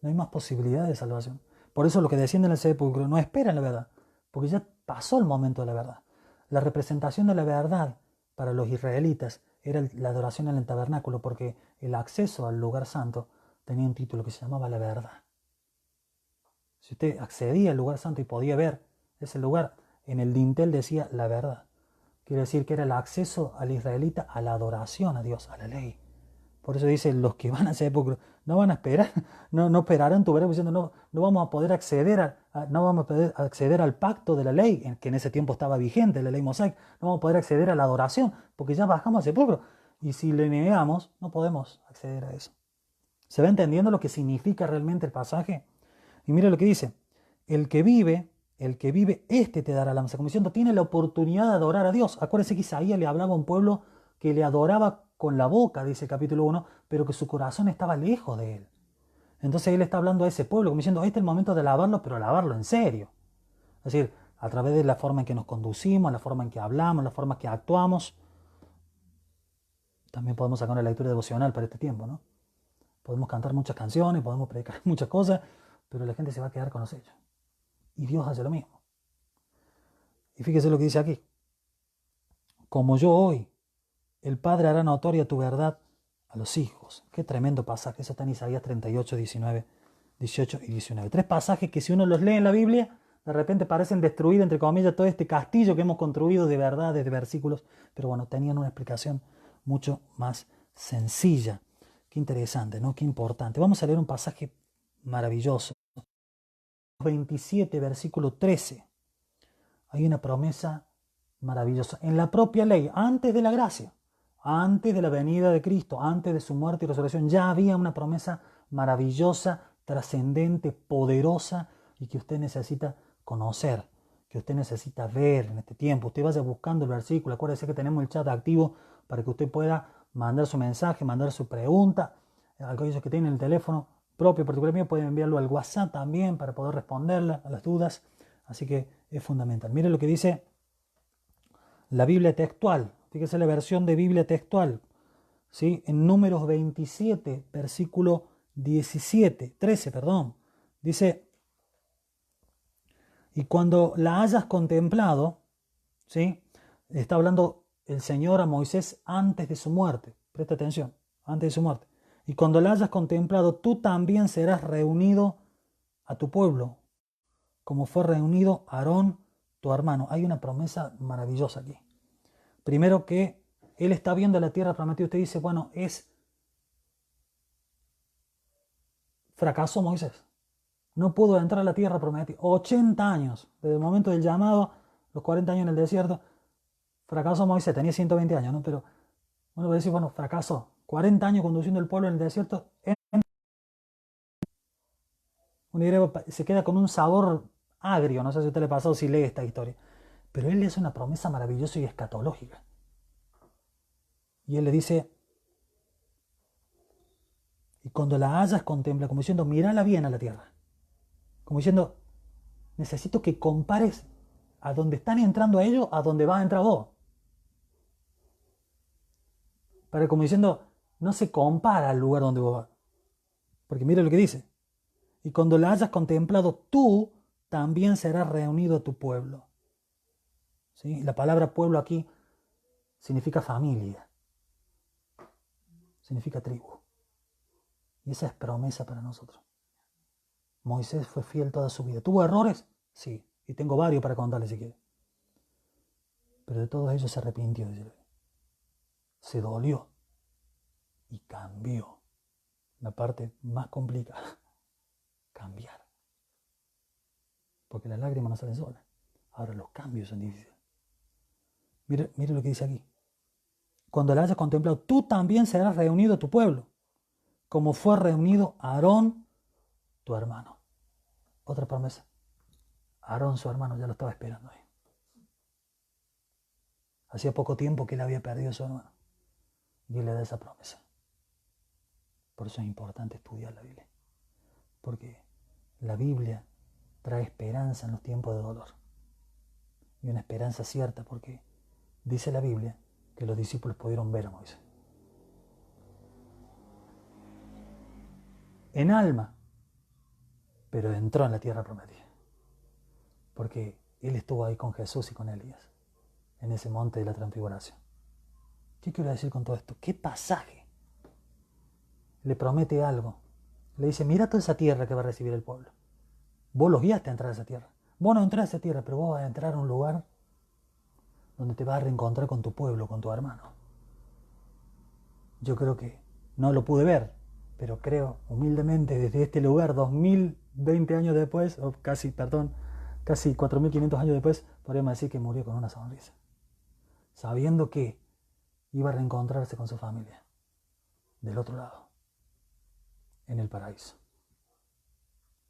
no hay más posibilidad de salvación. Por eso los que descienden al sepulcro no esperan la verdad, porque ya pasó el momento de la verdad. La representación de la verdad para los israelitas era la adoración en el tabernáculo, porque el acceso al lugar santo tenía un título que se llamaba la verdad. Si usted accedía al lugar santo y podía ver ese lugar, en el dintel decía la verdad. Quiere decir que era el acceso al israelita a la adoración a Dios, a la ley. Por eso dice, los que van a sepulcro no van a esperar, no esperarán tu verdad, diciendo, no vamos a poder acceder no vamos a poder acceder al pacto de la ley, que en ese tiempo estaba vigente, la ley mosaica, no vamos a poder acceder a la adoración, porque ya bajamos al sepulcro. Y si le negamos, no podemos acceder a eso. ¿Se va entendiendo lo que significa realmente el pasaje? Y mire lo que dice, el que vive, este te dará la mansa. Como diciendo, tiene la oportunidad de adorar a Dios. Acuérdense que Isaías le hablaba a un pueblo que le adoraba con la boca, dice el capítulo 1, pero que su corazón estaba lejos de él. Entonces él está hablando a ese pueblo, como diciendo, este es el momento de alabarlo, pero alabarlo en serio. Es decir, a través de la forma en que nos conducimos, la forma en que hablamos, la forma en que actuamos. También podemos sacar una lectura devocional para este tiempo, ¿no? Podemos cantar muchas canciones, podemos predicar muchas cosas, pero la gente se va a quedar con los hechos. Y Dios hace lo mismo. Y fíjese lo que dice aquí. Como yo hoy, el Padre hará notoria tu verdad a los hijos. Qué tremendo pasaje. Eso está en Isaías 38, 19, 18 y 19. Tres pasajes que si uno los lee en la Biblia, de repente parecen destruir, entre comillas, todo este castillo que hemos construido de verdades, de versículos. Pero bueno, tenían una explicación mucho más sencilla. Qué interesante, ¿no? Qué importante. Vamos a leer un pasaje maravilloso. 27, versículo 13. Hay una promesa maravillosa. En la propia ley, antes de la gracia, antes de la venida de Cristo, antes de su muerte y resurrección, ya había una promesa maravillosa, trascendente, poderosa y que usted necesita conocer, que usted necesita ver en este tiempo. Usted vaya buscando el versículo. Acuérdese que tenemos el chat activo para que usted pueda mandar su mensaje, mandar su pregunta. Aquellos que tienen el teléfono propio, particular mío, pueden enviarlo al WhatsApp también para poder responderle a las dudas. Así que es fundamental. Mire lo que dice la Biblia textual. Fíjese la versión de Biblia textual. ¿Sí? En Números 27, versículo 13, perdón. Dice, y cuando la hayas contemplado, ¿sí? Está hablando el Señor a Moisés antes de su muerte. Presta atención, antes de su muerte. Y cuando la hayas contemplado, tú también serás reunido a tu pueblo, como fue reunido Aarón, tu hermano. Hay una promesa maravillosa aquí. Primero que él está viendo la tierra prometida. Usted dice, bueno, fracasó Moisés. No pudo entrar a la tierra prometida. 80 años, desde el momento del llamado, los 40 años en el desierto. Fracasó Moisés, tenía 120 años, ¿no? Pero uno va a decir, bueno, fracasó. 40 años conduciendo el pueblo en el desierto. Uno se queda con un sabor agrio. No sé si a usted le pasó si lee esta historia. Pero él le hace una promesa maravillosa y escatológica. Y él le dice, y cuando la hayas contempla, como diciendo, mírala bien a la tierra. Como diciendo, necesito que compares a donde están entrando a ellos, a donde vas a entrar vos. Para como diciendo, no se compara al lugar donde vos vas. Porque mire lo que dice. Y cuando la hayas contemplado, tú también serás reunido a tu pueblo. ¿Sí? La palabra pueblo aquí significa familia. Significa tribu. Y esa es promesa para nosotros. Moisés fue fiel toda su vida. ¿Tuvo errores? Sí. Y tengo varios para contarles si quiere. Pero de todos ellos se arrepintió. Se dolió. Y cambió. La parte más complicada. Cambiar. Porque las lágrimas no salen solas. Ahora los cambios son difíciles. Mire lo que dice aquí. Cuando la hayas contemplado, tú también serás reunido a tu pueblo, como fue reunido Aarón, tu hermano. Otra promesa. Aarón, su hermano, ya lo estaba esperando ahí. Hacía poco tiempo que él había perdido a su hermano. Y él le da esa promesa. Por eso es importante estudiar la Biblia. Porque la Biblia trae esperanza en los tiempos de dolor. Y una esperanza cierta, porque dice la Biblia que los discípulos pudieron ver a Moisés. En alma, pero entró en la tierra prometida. Porque él estuvo ahí con Jesús y con Elías, en ese monte de la transfiguración. ¿Qué quiero decir con todo esto? ¿Qué pasaje le promete algo? Le dice, mira toda esa tierra que va a recibir el pueblo. Vos los guiaste a entrar a esa tierra. Vos no entrás a esa tierra, pero vos vas a entrar a un lugar donde te vas a reencontrar con tu pueblo, con tu hermano. Yo creo que no lo pude ver, pero creo humildemente desde este lugar, 2020 años después, o casi 4.500 años después, podríamos decir que murió con una sonrisa, sabiendo que iba a reencontrarse con su familia, del otro lado, en el paraíso.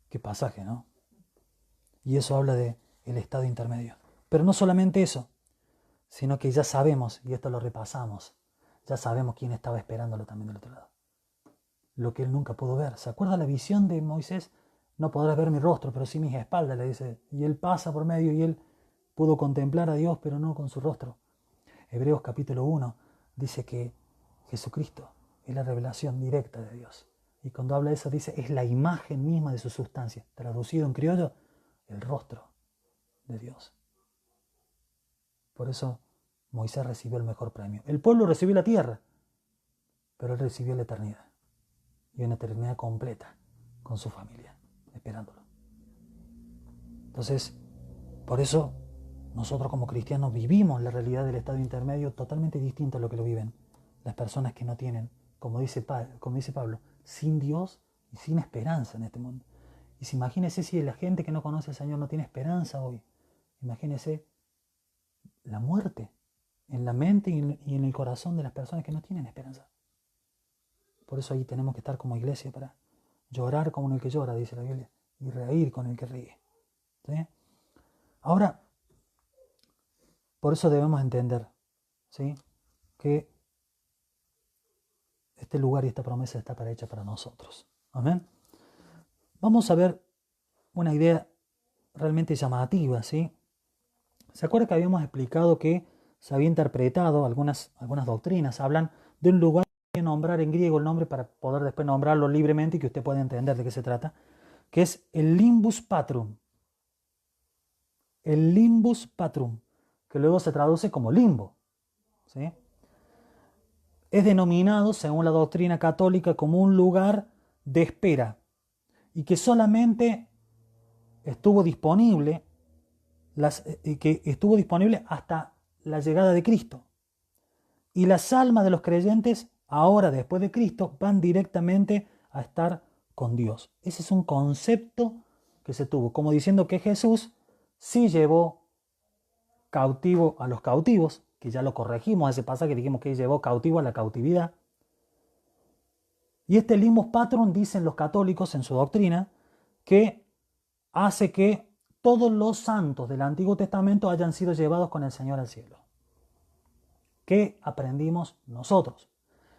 Qué pasaje, ¿no? Y eso habla de el estado intermedio. Pero no solamente eso, sino que ya sabemos, y esto lo repasamos, ya sabemos quién estaba esperándolo también del otro lado. Lo que él nunca pudo ver. ¿Se acuerda la visión de Moisés? No podrás ver mi rostro, pero sí mis espaldas, le dice. Y él pasa por medio y él pudo contemplar a Dios, pero no con su rostro. Hebreos capítulo 1 dice que Jesucristo es la revelación directa de Dios. Y cuando habla de eso dice, es la imagen misma de su sustancia. Traducido en criollo, el rostro de Dios. Por eso Moisés recibió el mejor premio. El pueblo recibió la tierra, pero él recibió la eternidad. Y una eternidad completa con su familia, esperándolo. Entonces, por eso nosotros como cristianos vivimos la realidad del estado intermedio totalmente distinto a lo que lo viven las personas que no tienen, como dice Pablo, sin Dios y sin esperanza en este mundo. Y si imagínese si la gente que no conoce al Señor no tiene esperanza hoy. Imagínese la muerte en la mente y en el corazón de las personas que no tienen esperanza. Por eso ahí tenemos que estar como iglesia para llorar como el que llora, dice la Biblia, y reír con el que ríe. ¿Sí? Ahora, por eso debemos entender, ¿sí?, que este lugar y esta promesa está hecha para nosotros. Amén. Vamos a ver una idea realmente llamativa, ¿sí? ¿Se acuerda que habíamos explicado que se había interpretado algunas doctrinas? Hablan de un lugar que nombrar en griego el nombre para poder después nombrarlo libremente y que usted pueda entender de qué se trata, que es el limbus patrum. El limbus patrum, que luego se traduce como limbo, ¿sí? Es denominado, según la doctrina católica, como un lugar de espera y que solamente estuvo disponible hasta la llegada de Cristo. Y las almas de los creyentes, ahora después de Cristo, van directamente a estar con Dios. Ese es un concepto que se tuvo, como diciendo que Jesús sí llevó cautivo a los cautivos, que ya lo corregimos ese pasaje, dijimos que llevó cautivo a la cautividad. Y este limos patrum, dicen los católicos en su doctrina, que hace que todos los santos del Antiguo Testamento hayan sido llevados con el Señor al cielo. ¿Qué aprendimos nosotros?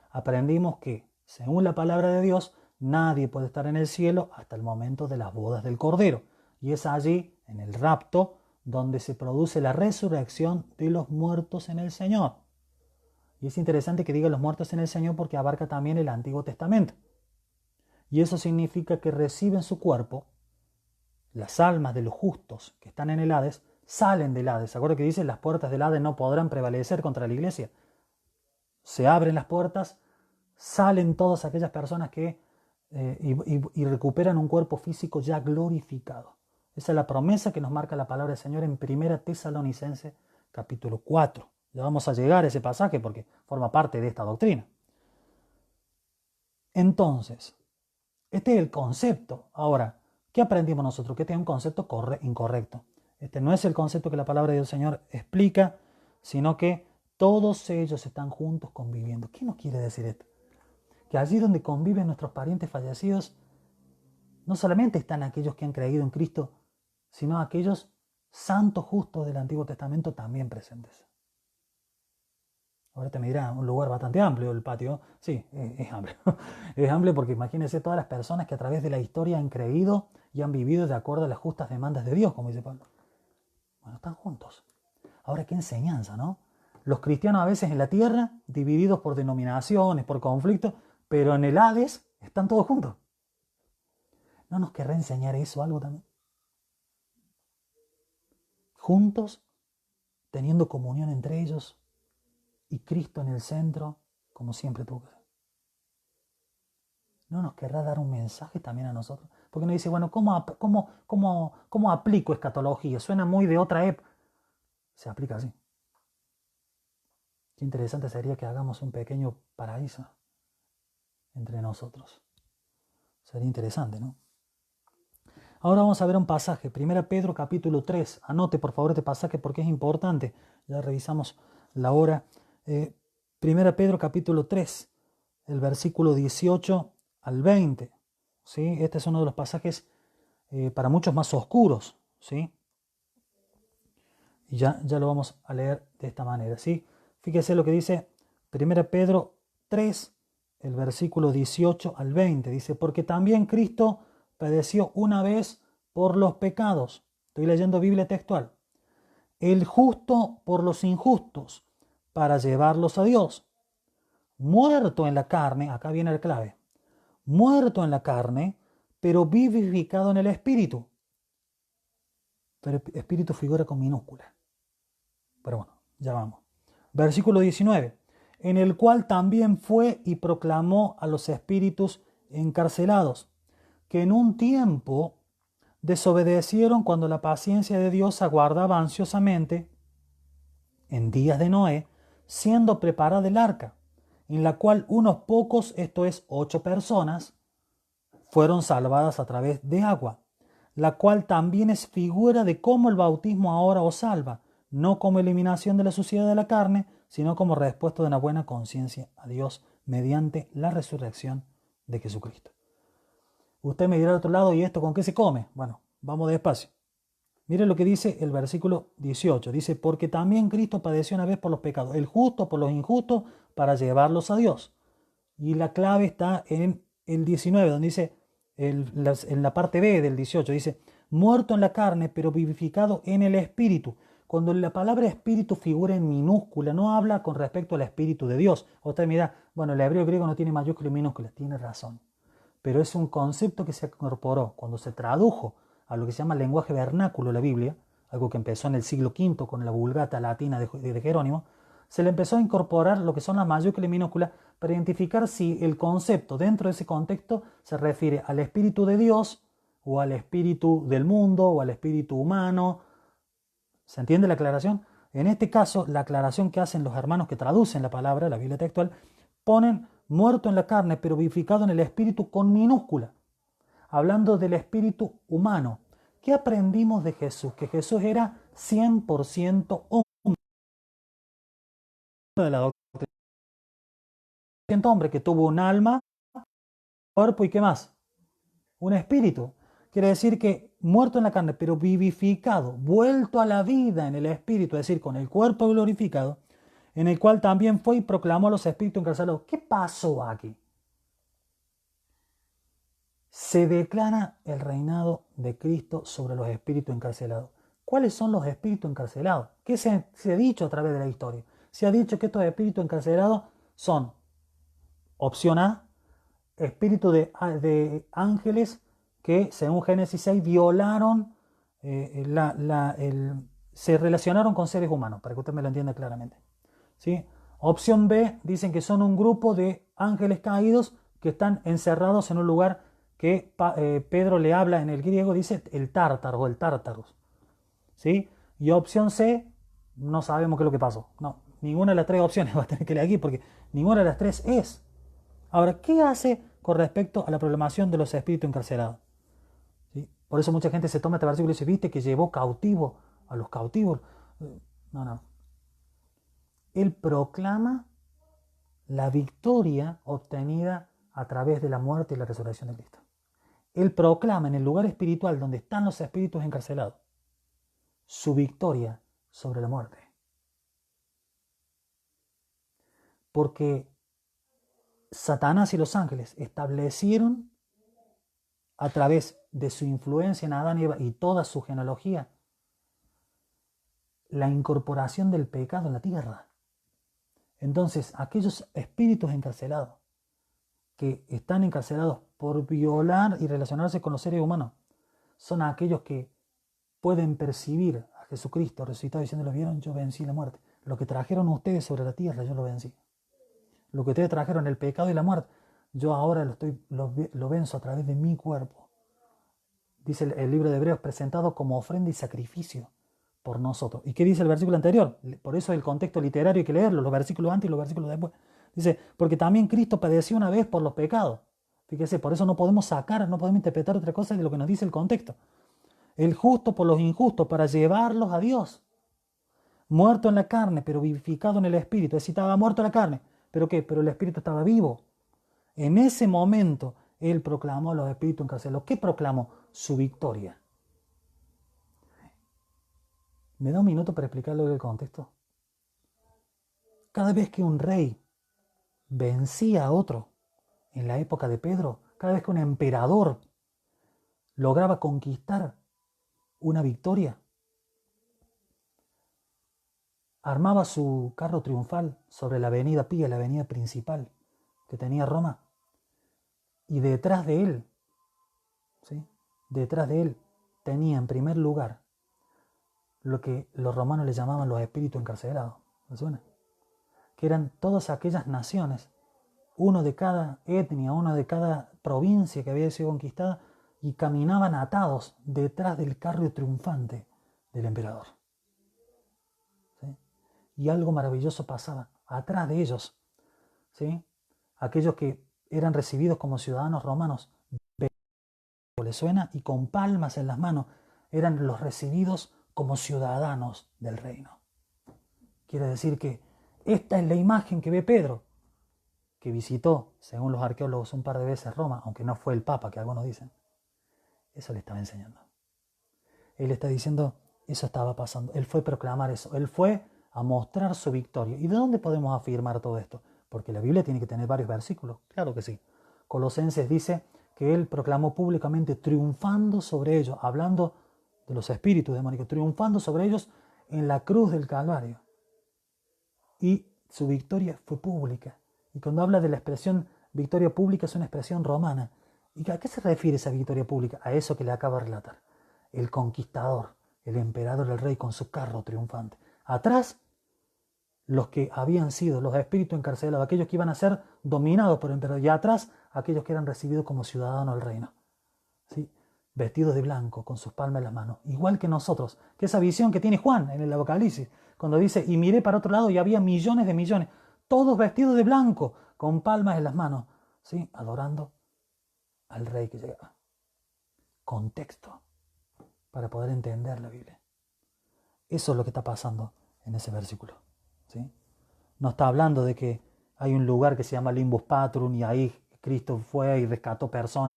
Aprendimos que, según la palabra de Dios, nadie puede estar en el cielo hasta el momento de las bodas del Cordero. Y es allí, en el rapto, donde se produce la resurrección de los muertos en el Señor. Y es interesante que diga los muertos en el Señor porque abarca también el Antiguo Testamento. Y eso significa que reciben su cuerpo, las almas de los justos que están en el Hades, salen del Hades. ¿Se acuerdan que dice las puertas del Hades no podrán prevalecer contra la iglesia? Se abren las puertas, salen todas aquellas personas que y recuperan un cuerpo físico ya glorificado. Esa es la promesa que nos marca la palabra del Señor en 1 Tesalonicenses capítulo 4. Ya vamos a llegar a ese pasaje porque forma parte de esta doctrina. Entonces, este es el concepto. Ahora, ¿qué aprendimos nosotros? Que este es un concepto incorrecto. Este no es el concepto que la palabra del Señor explica, sino que todos ellos están juntos conviviendo. ¿Qué nos quiere decir esto? Que allí donde conviven nuestros parientes fallecidos, no solamente están aquellos que han creído en Cristo, sino aquellos santos justos del Antiguo Testamento también presentes. Ahora te me dirá, un lugar bastante amplio el patio. Sí, es amplio. Es amplio porque imagínense todas las personas que a través de la historia han creído y han vivido de acuerdo a las justas demandas de Dios, como dice Pablo. Bueno, están juntos. Ahora, qué enseñanza, ¿no? Los cristianos a veces en la tierra, divididos por denominaciones, por conflictos, pero en el Hades están todos juntos. ¿No nos querrá enseñar eso algo también? Juntos, teniendo comunión entre ellos y Cristo en el centro, como siempre tuvo que ser. ¿No nos querrá dar un mensaje también a nosotros? Porque nos dice, bueno, ¿cómo aplico escatología? Suena muy de otra época. Se aplica así. Qué interesante sería que hagamos un pequeño paraíso entre nosotros. Sería interesante, ¿no? Ahora vamos a ver un pasaje, 1 Pedro capítulo 3. Anote por favor este pasaje porque es importante. Ya revisamos la hora. 1 Pedro capítulo 3, el versículo 18 al 20. ¿Sí? Este es uno de los pasajes para muchos más oscuros. ¿Sí? Y ya lo vamos a leer de esta manera. ¿Sí? Fíjese lo que dice 1 Pedro 3, el versículo 18 al 20. Dice, porque también Cristo padeció una vez por los pecados. Estoy leyendo Biblia textual. El justo por los injustos, para llevarlos a Dios. Muerto en la carne, acá viene la clave. Muerto en la carne, pero vivificado en el espíritu. Pero espíritu figura con minúscula. Pero bueno, ya vamos. Versículo 19. En el cual también fue y proclamó a los espíritus encarcelados, que en un tiempo desobedecieron cuando la paciencia de Dios aguardaba ansiosamente, en días de Noé, siendo preparada el arca, en la cual unos pocos, esto es 8 personas, fueron salvadas a través de agua, la cual también es figura de cómo el bautismo ahora os salva, no como eliminación de la suciedad de la carne, sino como respuesta de una buena conciencia a Dios mediante la resurrección de Jesucristo. Usted me dirá al otro lado, ¿y esto con qué se come? Bueno, vamos despacio. Mire lo que dice el versículo 18. Dice, porque también Cristo padeció una vez por los pecados, el justo por los injustos, para llevarlos a Dios. Y la clave está en el 19, donde dice, en la parte B del 18, dice, muerto en la carne, pero vivificado en el espíritu. Cuando la palabra espíritu figura en minúscula, no habla con respecto al espíritu de Dios. Usted mira, bueno, el hebreo griego no tiene mayúscula y minúscula, tiene razón. Pero es un concepto que se incorporó cuando se tradujo a lo que se llama lenguaje vernáculo de la Biblia, algo que empezó en el siglo V con la Vulgata latina de Jerónimo. Se le empezó a incorporar lo que son las mayúsculas y minúsculas para identificar si el concepto dentro de ese contexto se refiere al espíritu de Dios o al espíritu del mundo o al espíritu humano. ¿Se entiende la aclaración? En este caso, la aclaración que hacen los hermanos que traducen la palabra, la Biblia textual, ponen muerto en la carne, pero vivificado en el espíritu con minúscula, hablando del espíritu humano. ¿Qué aprendimos de Jesús? Que Jesús era 100% hombre, de la doctrina, 100% hombre, que tuvo un alma, cuerpo y ¿qué más? Un espíritu. Quiere decir que muerto en la carne, pero vivificado, vuelto a la vida en el espíritu, es decir, con el cuerpo glorificado, en el cual también fue y proclamó a los espíritus encarcelados. ¿Qué pasó aquí? Se declara el reinado de Cristo sobre los espíritus encarcelados. ¿Cuáles son los espíritus encarcelados? ¿Qué se ha dicho a través de la historia? Se ha dicho que estos espíritus encarcelados son, opción A, espíritus de ángeles que, según Génesis 6, violaron, se relacionaron con seres humanos, para que usted me lo entienda claramente. ¿Sí? Opción B, dicen que son un grupo de ángeles caídos que están encerrados en un lugar que Pedro le habla en el griego, dice el tártaro o el tártaros. ¿Sí? Y opción C, no sabemos qué es lo que pasó. No, ninguna de las tres opciones va a tener que leer aquí porque ninguna de las tres es. Ahora, ¿qué hace con respecto a la programación de los espíritus encarcelados? ¿Sí? Por eso mucha gente se toma este versículo y dice, viste que llevó cautivo a los cautivos. No. Él proclama la victoria obtenida a través de la muerte y la resurrección de Cristo. Él proclama en el lugar espiritual donde están los espíritus encarcelados su victoria sobre la muerte. Porque Satanás y los ángeles establecieron a través de su influencia en Adán y Eva y toda su genealogía la incorporación del pecado en la tierra. Entonces, aquellos espíritus encarcelados que están encarcelados por violar y relacionarse con los seres humanos son aquellos que pueden percibir a Jesucristo resucitado diciendo, ¿lo vieron? Yo vencí la muerte. Lo que trajeron ustedes sobre la tierra, yo lo vencí. Lo que ustedes trajeron, el pecado y la muerte, yo ahora lo venzo a través de mi cuerpo. Dice el libro de Hebreos, presentado como ofrenda y sacrificio por nosotros. ¿Y qué dice el versículo anterior? Por eso el contexto literario hay que leerlo, los versículos antes y los versículos después. Dice, porque también Cristo padeció una vez por los pecados. Fíjese, por eso no podemos interpretar otra cosa de lo que nos dice el contexto. El justo por los injustos, para llevarlos a Dios. Muerto en la carne, pero vivificado en el espíritu. Es decir, estaba muerto en la carne. ¿Pero qué? Pero el espíritu estaba vivo. En ese momento, él proclamó a los espíritus encarcelados. ¿Qué proclamó? Su victoria. ¿Me da un minuto para explicarlo del contexto? Cada vez que un rey vencía a otro, en la época de Pedro, cada vez que un emperador lograba conquistar una victoria, armaba su carro triunfal sobre la avenida Pía, la avenida principal que tenía Roma, y detrás de él, ¿sí? Detrás de él tenía en primer lugar lo que los romanos le llamaban los espíritus encarcelados. ¿Me suena? Que eran todas aquellas naciones, uno de cada etnia, uno de cada provincia que había sido conquistada, y caminaban atados detrás del carro triunfante del emperador. ¿Sí? Y algo maravilloso pasaba atrás de ellos. ¿Sí? Aquellos que eran recibidos como ciudadanos romanos, ¿le suena? Y con palmas en las manos, eran los recibidos como ciudadanos del reino. Quiere decir que esta es la imagen que ve Pedro, que visitó, según los arqueólogos, un par de veces Roma, aunque no fue el Papa, que algunos dicen. Eso le estaba enseñando. Él está diciendo, eso estaba pasando. Él fue a proclamar eso. Él fue a mostrar su victoria. ¿Y de dónde podemos afirmar todo esto? Porque la Biblia tiene que tener varios versículos. Claro que sí. Colosenses dice que él proclamó públicamente triunfando sobre ellos, hablando de los espíritus demónicos, triunfando sobre ellos en la cruz del Calvario. Y su victoria fue pública. Y cuando habla de la expresión victoria pública es una expresión romana. ¿Y a qué se refiere esa victoria pública? A eso que le acabo de relatar. El conquistador, el emperador, el rey con su carro triunfante. Atrás, los que habían sido los espíritus encarcelados, aquellos que iban a ser dominados por el emperador. Y atrás, aquellos que eran recibidos como ciudadanos del reino. ¿Sí? vestidos de blanco, con sus palmas en las manos, igual que nosotros, que esa visión que tiene Juan en el Apocalipsis, cuando dice, y miré para otro lado y había millones de millones, todos vestidos de blanco, con palmas en las manos, ¿sí? Adorando al Rey que llegaba. Contexto para poder entender la Biblia. Eso es lo que está pasando en ese versículo, ¿sí? No está hablando de que hay un lugar que se llama Limbus Patrum y ahí Cristo fue y rescató personas.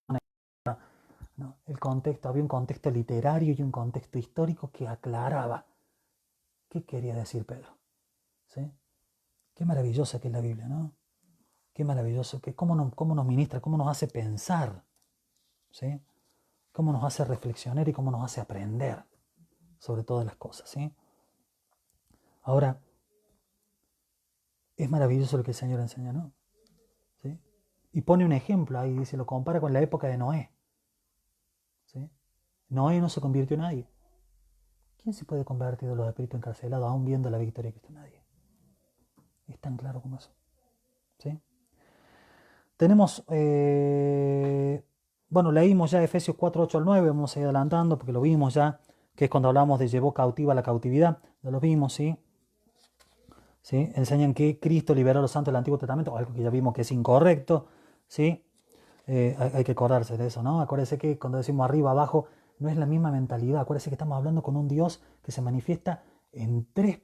No, el contexto, había un contexto literario y un contexto histórico que aclaraba qué quería decir Pedro, ¿sí? Qué maravillosa que es la Biblia, ¿no? Qué maravilloso, que cómo nos ministra, cómo nos hace pensar, ¿sí? Cómo nos hace reflexionar y cómo nos hace aprender sobre todas las cosas, ¿sí? Ahora, es maravilloso lo que el Señor enseña, ¿no? ¿Sí? Y pone un ejemplo ahí, dice, lo compara con la época de Noé, ¿sí? Noé no se convirtió en nadie. ¿Quién se puede convertir de los espíritus encarcelados aún viendo la victoria que está? Nadie. Es tan claro como eso, ¿sí? Tenemos, bueno, leímos ya Efesios 4, 8 al 9, vamos a ir adelantando porque lo vimos ya, que es cuando hablamos de llevó cautiva la cautividad, ya lo vimos, ¿sí? ¿Sí? Enseñan que Cristo liberó a los santos del Antiguo Testamento, algo que ya vimos que es incorrecto, ¿sí? Hay que acordarse de eso, ¿no? Acuérdense que cuando decimos arriba, abajo, no es la misma mentalidad. Acuérdense que estamos hablando con un Dios que se manifiesta en tres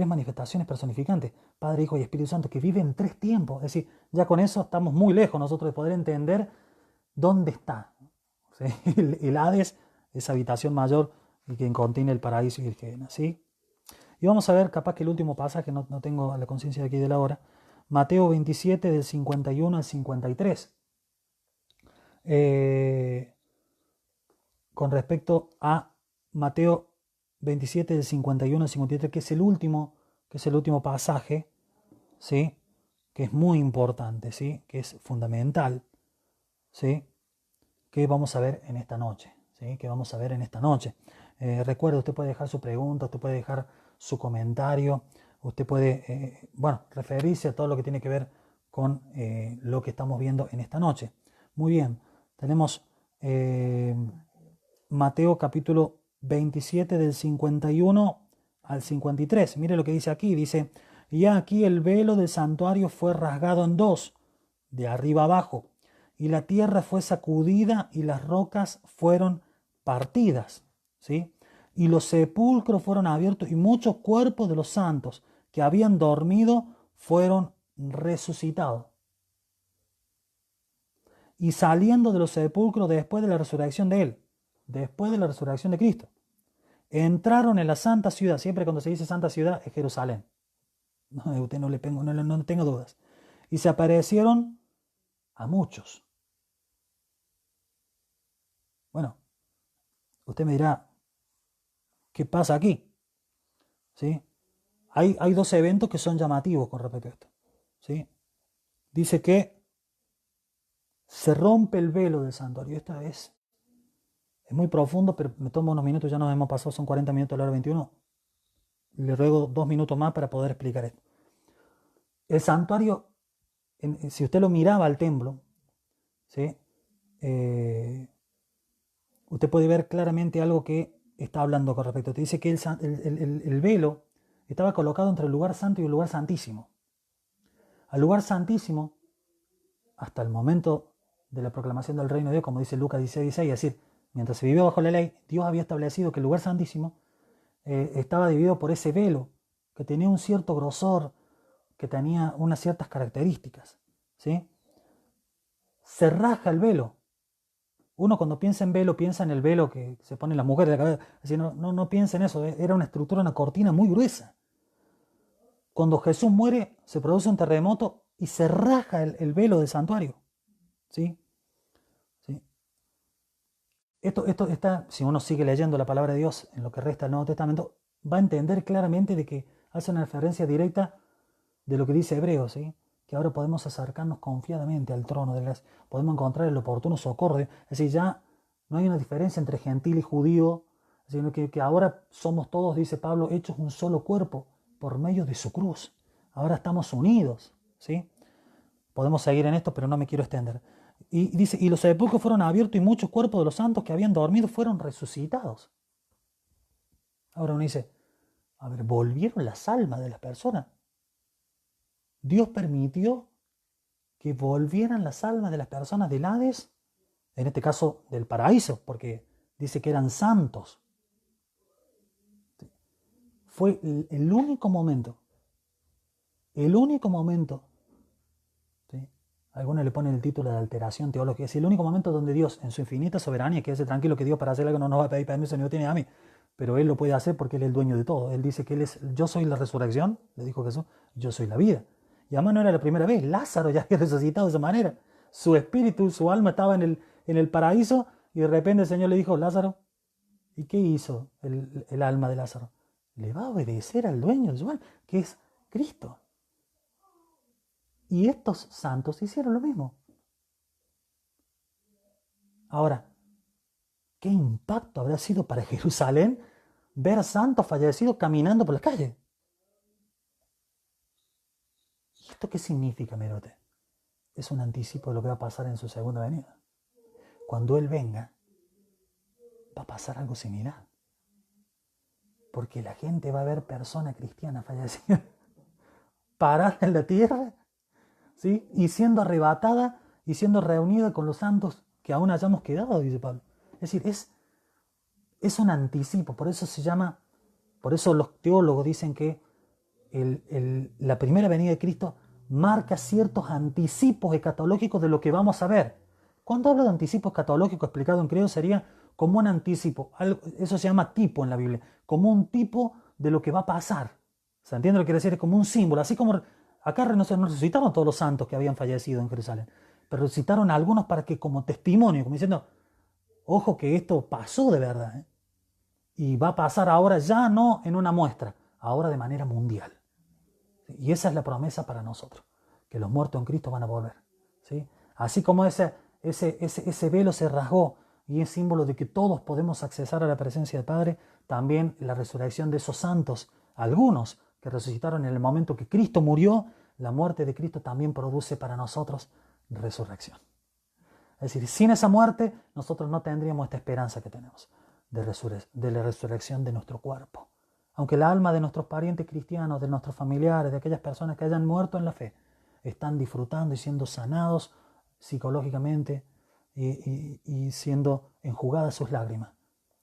manifestaciones personificantes, Padre, Hijo y Espíritu Santo, que vive en tres tiempos. Es decir, ya con eso estamos muy lejos nosotros de poder entender dónde está, ¿sí? El Hades, esa habitación mayor y quien contiene el paraíso y el Gehenna, ¿sí? Y vamos a ver, capaz que el último pasaje, no tengo la conciencia de aquí de la hora, Mateo 27 del 51 al 53. Con respecto a Mateo 27 del 51 al 53, que es el último pasaje, ¿sí? Que es muy importante, ¿sí? Que es fundamental, ¿sí? Que vamos a ver en esta noche, ¿sí? Que vamos a ver en esta noche. Recuerde, usted puede dejar su pregunta, usted puede dejar su comentario, usted puede, bueno, referirse a todo lo que tiene que ver con lo que estamos viendo en esta noche. Muy bien, tenemos Mateo capítulo 27 del 51 al 53. Mire lo que dice aquí, dice, y aquí el velo del santuario fue rasgado en dos, de arriba abajo, y la tierra fue sacudida y las rocas fueron partidas, ¿sí? Y los sepulcros fueron abiertos y muchos cuerpos de los santos que habían dormido fueron resucitados. Y saliendo de los sepulcros después de la resurrección de él, después de la resurrección de Cristo, entraron en la santa ciudad. Siempre cuando se dice santa ciudad es Jerusalén. No, usted no tenga dudas. Y se aparecieron a muchos. Bueno, usted me dirá, ¿qué pasa aquí? ¿Sí? Hay dos eventos que son llamativos con respecto a esto, ¿sí? Dice que se rompe el velo del santuario. Esta vez es muy profundo, pero me toma unos minutos, ya nos hemos pasado, son 40 minutos a la hora 21. Le ruego 2 minutos más para poder explicar esto. El santuario, si usted lo miraba al templo, ¿sí? Usted puede ver claramente algo que está hablando con respecto. Te dice que el velo estaba colocado entre el lugar santo y el lugar santísimo. Al lugar santísimo, hasta el momento de la proclamación del reino de Dios, como dice Lucas 16:16, es decir, mientras se vivió bajo la ley, Dios había establecido que el lugar santísimo estaba dividido por ese velo, que tenía un cierto grosor, que tenía unas ciertas características, ¿sí? Se rasga el velo. Uno cuando piensa en velo, piensa en el velo que se pone las mujeres de la cabeza. Así, no piensa en eso, era una estructura, una cortina muy gruesa. Cuando Jesús muere, se produce un terremoto y se rasga el velo del santuario, ¿sí? ¿Sí? Esto está, si uno sigue leyendo la palabra de Dios en lo que resta del Nuevo Testamento, va a entender claramente de que hace una referencia directa de lo que dice Hebreos, ¿sí? Que ahora podemos acercarnos confiadamente al trono de gracia, podemos encontrar el oportuno socorro. Es decir, ya no hay una diferencia entre gentil y judío, sino que ahora somos todos, dice Pablo, hechos un solo cuerpo por medio de su cruz. Ahora estamos unidos, ¿sí? Podemos seguir en esto, pero no me quiero extender. Y dice, y los sepulcros fueron abiertos y muchos cuerpos de los santos que habían dormido fueron resucitados. Ahora uno dice, a ver, ¿volvieron las almas de las personas? Dios permitió que volvieran las almas de las personas del Hades, en este caso del paraíso, porque dice que eran santos. Fue el único momento, ¿sí? Algunos le ponen el título de alteración teológica, es el único momento donde Dios, en su infinita soberanía, que es tranquilo que Dios para hacer algo no nos va a pedir permiso ni lo tiene a mí, pero Él lo puede hacer porque Él es el dueño de todo. Él dice que Él es, yo soy la resurrección, le dijo Jesús, yo soy la vida. Y además no era la primera vez, Lázaro ya había resucitado de esa manera. Su espíritu, su alma estaba en el paraíso y de repente el Señor le dijo, Lázaro, ¿y qué hizo el alma de Lázaro? Le va a obedecer al dueño de su alma, que es Cristo. Y estos santos hicieron lo mismo. Ahora, ¿qué impacto habrá sido para Jerusalén ver santos fallecidos caminando por las calles? ¿Y esto qué significa, Merote? Es un anticipo de lo que va a pasar en su segunda venida. Cuando Él venga, va a pasar algo similar. Porque la gente va a ver personas cristianas fallecidas paradas en la tierra, ¿sí? Y siendo arrebatada y siendo reunida con los santos que aún hayamos quedado, dice Pablo. Es decir, es un anticipo, por eso se llama, por eso los teólogos dicen que la primera venida de Cristo marca ciertos anticipos escatológicos de lo que vamos a ver. Cuando hablo de anticipo escatológico explicado en griego sería como un anticipo, eso se llama tipo en la Biblia, como un tipo de lo que va a pasar. ¿Se entiende lo que quiere decir? Es como un símbolo, así como acá no resucitaron todos los santos que habían fallecido en Jerusalén, pero resucitaron a algunos para que como testimonio, como diciendo, ojo que esto pasó de verdad, ¿eh? Y va a pasar ahora ya no en una muestra, ahora de manera mundial. Y esa es la promesa para nosotros, que los muertos en Cristo van a volver, ¿sí? Así como ese velo se rasgó y es símbolo de que todos podemos accesar a la presencia del Padre, también la resurrección de esos santos, algunos que resucitaron en el momento que Cristo murió, la muerte de Cristo también produce para nosotros resurrección. Es decir, sin esa muerte nosotros no tendríamos esta esperanza que tenemos de la resurrección de nuestro cuerpo. Aunque el alma de nuestros parientes cristianos, de nuestros familiares, de aquellas personas que hayan muerto en la fe, están disfrutando y siendo sanados psicológicamente y siendo enjugadas sus lágrimas,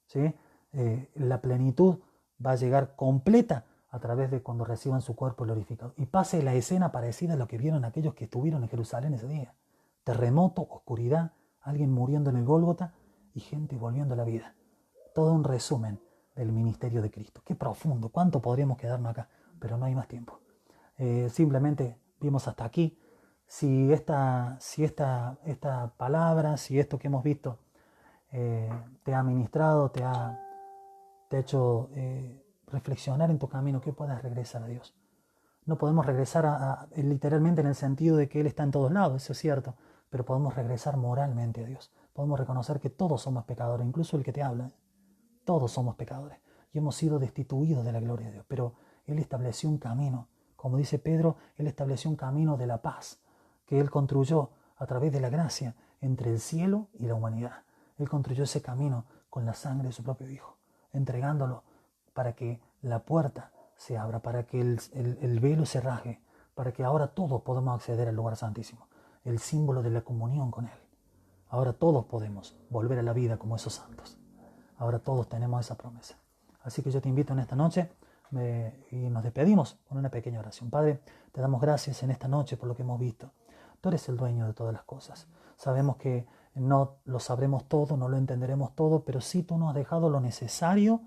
¿sí? La plenitud va a llegar completa a través de cuando reciban su cuerpo glorificado. Y pase la escena parecida a lo que vieron aquellos que estuvieron en Jerusalén ese día. Terremoto, oscuridad, alguien muriendo en el Gólgota y gente volviendo a la vida. Todo un resumen del ministerio de Cristo. Qué profundo, cuánto podríamos quedarnos acá, pero no hay más tiempo. Simplemente vimos hasta aquí. Si esta palabra, si esto que hemos visto te ha ministrado, te ha hecho reflexionar en tu camino, que puedas regresar a Dios. No podemos regresar literalmente en el sentido de que Él está en todos lados, eso es cierto, pero podemos regresar moralmente a Dios. Podemos reconocer que todos somos pecadores, incluso el que te habla. Todos somos pecadores y hemos sido destituidos de la gloria de Dios, pero Él estableció un camino. Como dice Pedro, Él estableció un camino de la paz que Él construyó a través de la gracia entre el cielo y la humanidad. Él construyó ese camino con la sangre de su propio Hijo, entregándolo para que la puerta se abra, para que el velo se rasgue, para que ahora todos podamos acceder al lugar santísimo, el símbolo de la comunión con Él. Ahora todos podemos volver a la vida como esos santos. Ahora todos tenemos esa promesa. Así que yo te invito en esta noche y nos despedimos con una pequeña oración. Padre, te damos gracias en esta noche por lo que hemos visto. Tú eres el dueño de todas las cosas. Sabemos que no lo sabremos todo, no lo entenderemos todo, pero sí tú nos has dejado lo necesario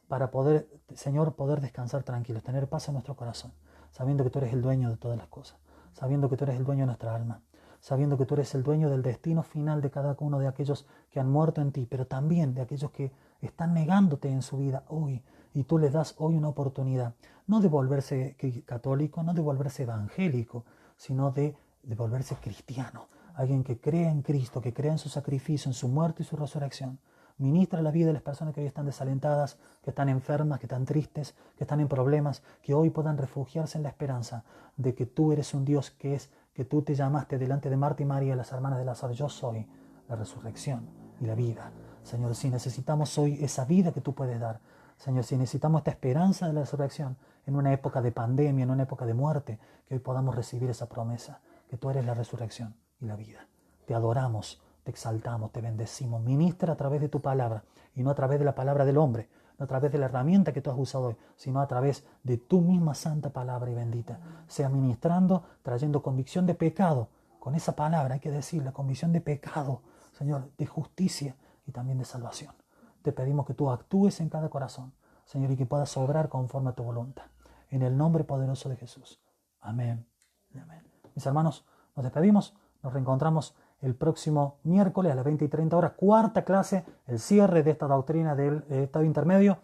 para poder, Señor, poder descansar tranquilos, tener paz en nuestro corazón, sabiendo que tú eres el dueño de todas las cosas, sabiendo que tú eres el dueño de nuestra alma, sabiendo que tú eres el dueño del destino final de cada uno de aquellos que han muerto en ti, pero también de aquellos que están negándote en su vida hoy, y tú les das hoy una oportunidad, no de volverse católico, no de volverse evangélico, sino de volverse cristiano, alguien que crea en Cristo, que crea en su sacrificio, en su muerte y su resurrección. Ministra la vida de las personas que hoy están desalentadas, que están enfermas, que están tristes, que están en problemas, que hoy puedan refugiarse en la esperanza de que tú eres un Dios que es que tú te llamaste delante de Marta y María, las hermanas de Lázaro, yo soy la resurrección y la vida. Señor, si necesitamos hoy esa vida que tú puedes dar, Señor, si necesitamos esta esperanza de la resurrección en una época de pandemia, en una época de muerte, que hoy podamos recibir esa promesa, que tú eres la resurrección y la vida. Te adoramos, te exaltamos, te bendecimos. Ministra a través de tu palabra y no a través de la palabra del hombre, no a través de la herramienta que tú has usado hoy, sino a través de tu misma santa palabra y bendita. Sea ministrando, trayendo convicción de pecado. Con esa palabra hay que decir la convicción de pecado, Señor, de justicia y también de salvación. Te pedimos que tú actúes en cada corazón, Señor, y que puedas obrar conforme a tu voluntad. En el nombre poderoso de Jesús. Amén. Amén. Mis hermanos, nos despedimos. Nos reencontramos el próximo miércoles a las 20:30 cuarta clase, el cierre de esta doctrina del estado intermedio,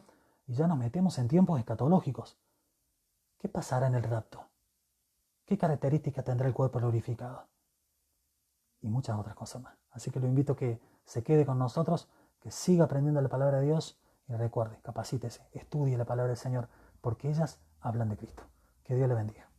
y ya nos metemos en tiempos escatológicos. ¿Qué pasará en el rapto? ¿Qué características tendrá el cuerpo glorificado? Y muchas otras cosas más. Así que lo invito a que se quede con nosotros, que siga aprendiendo la palabra de Dios y recuerde, capacítese, estudie la palabra del Señor, porque ellas hablan de Cristo. Que Dios le bendiga.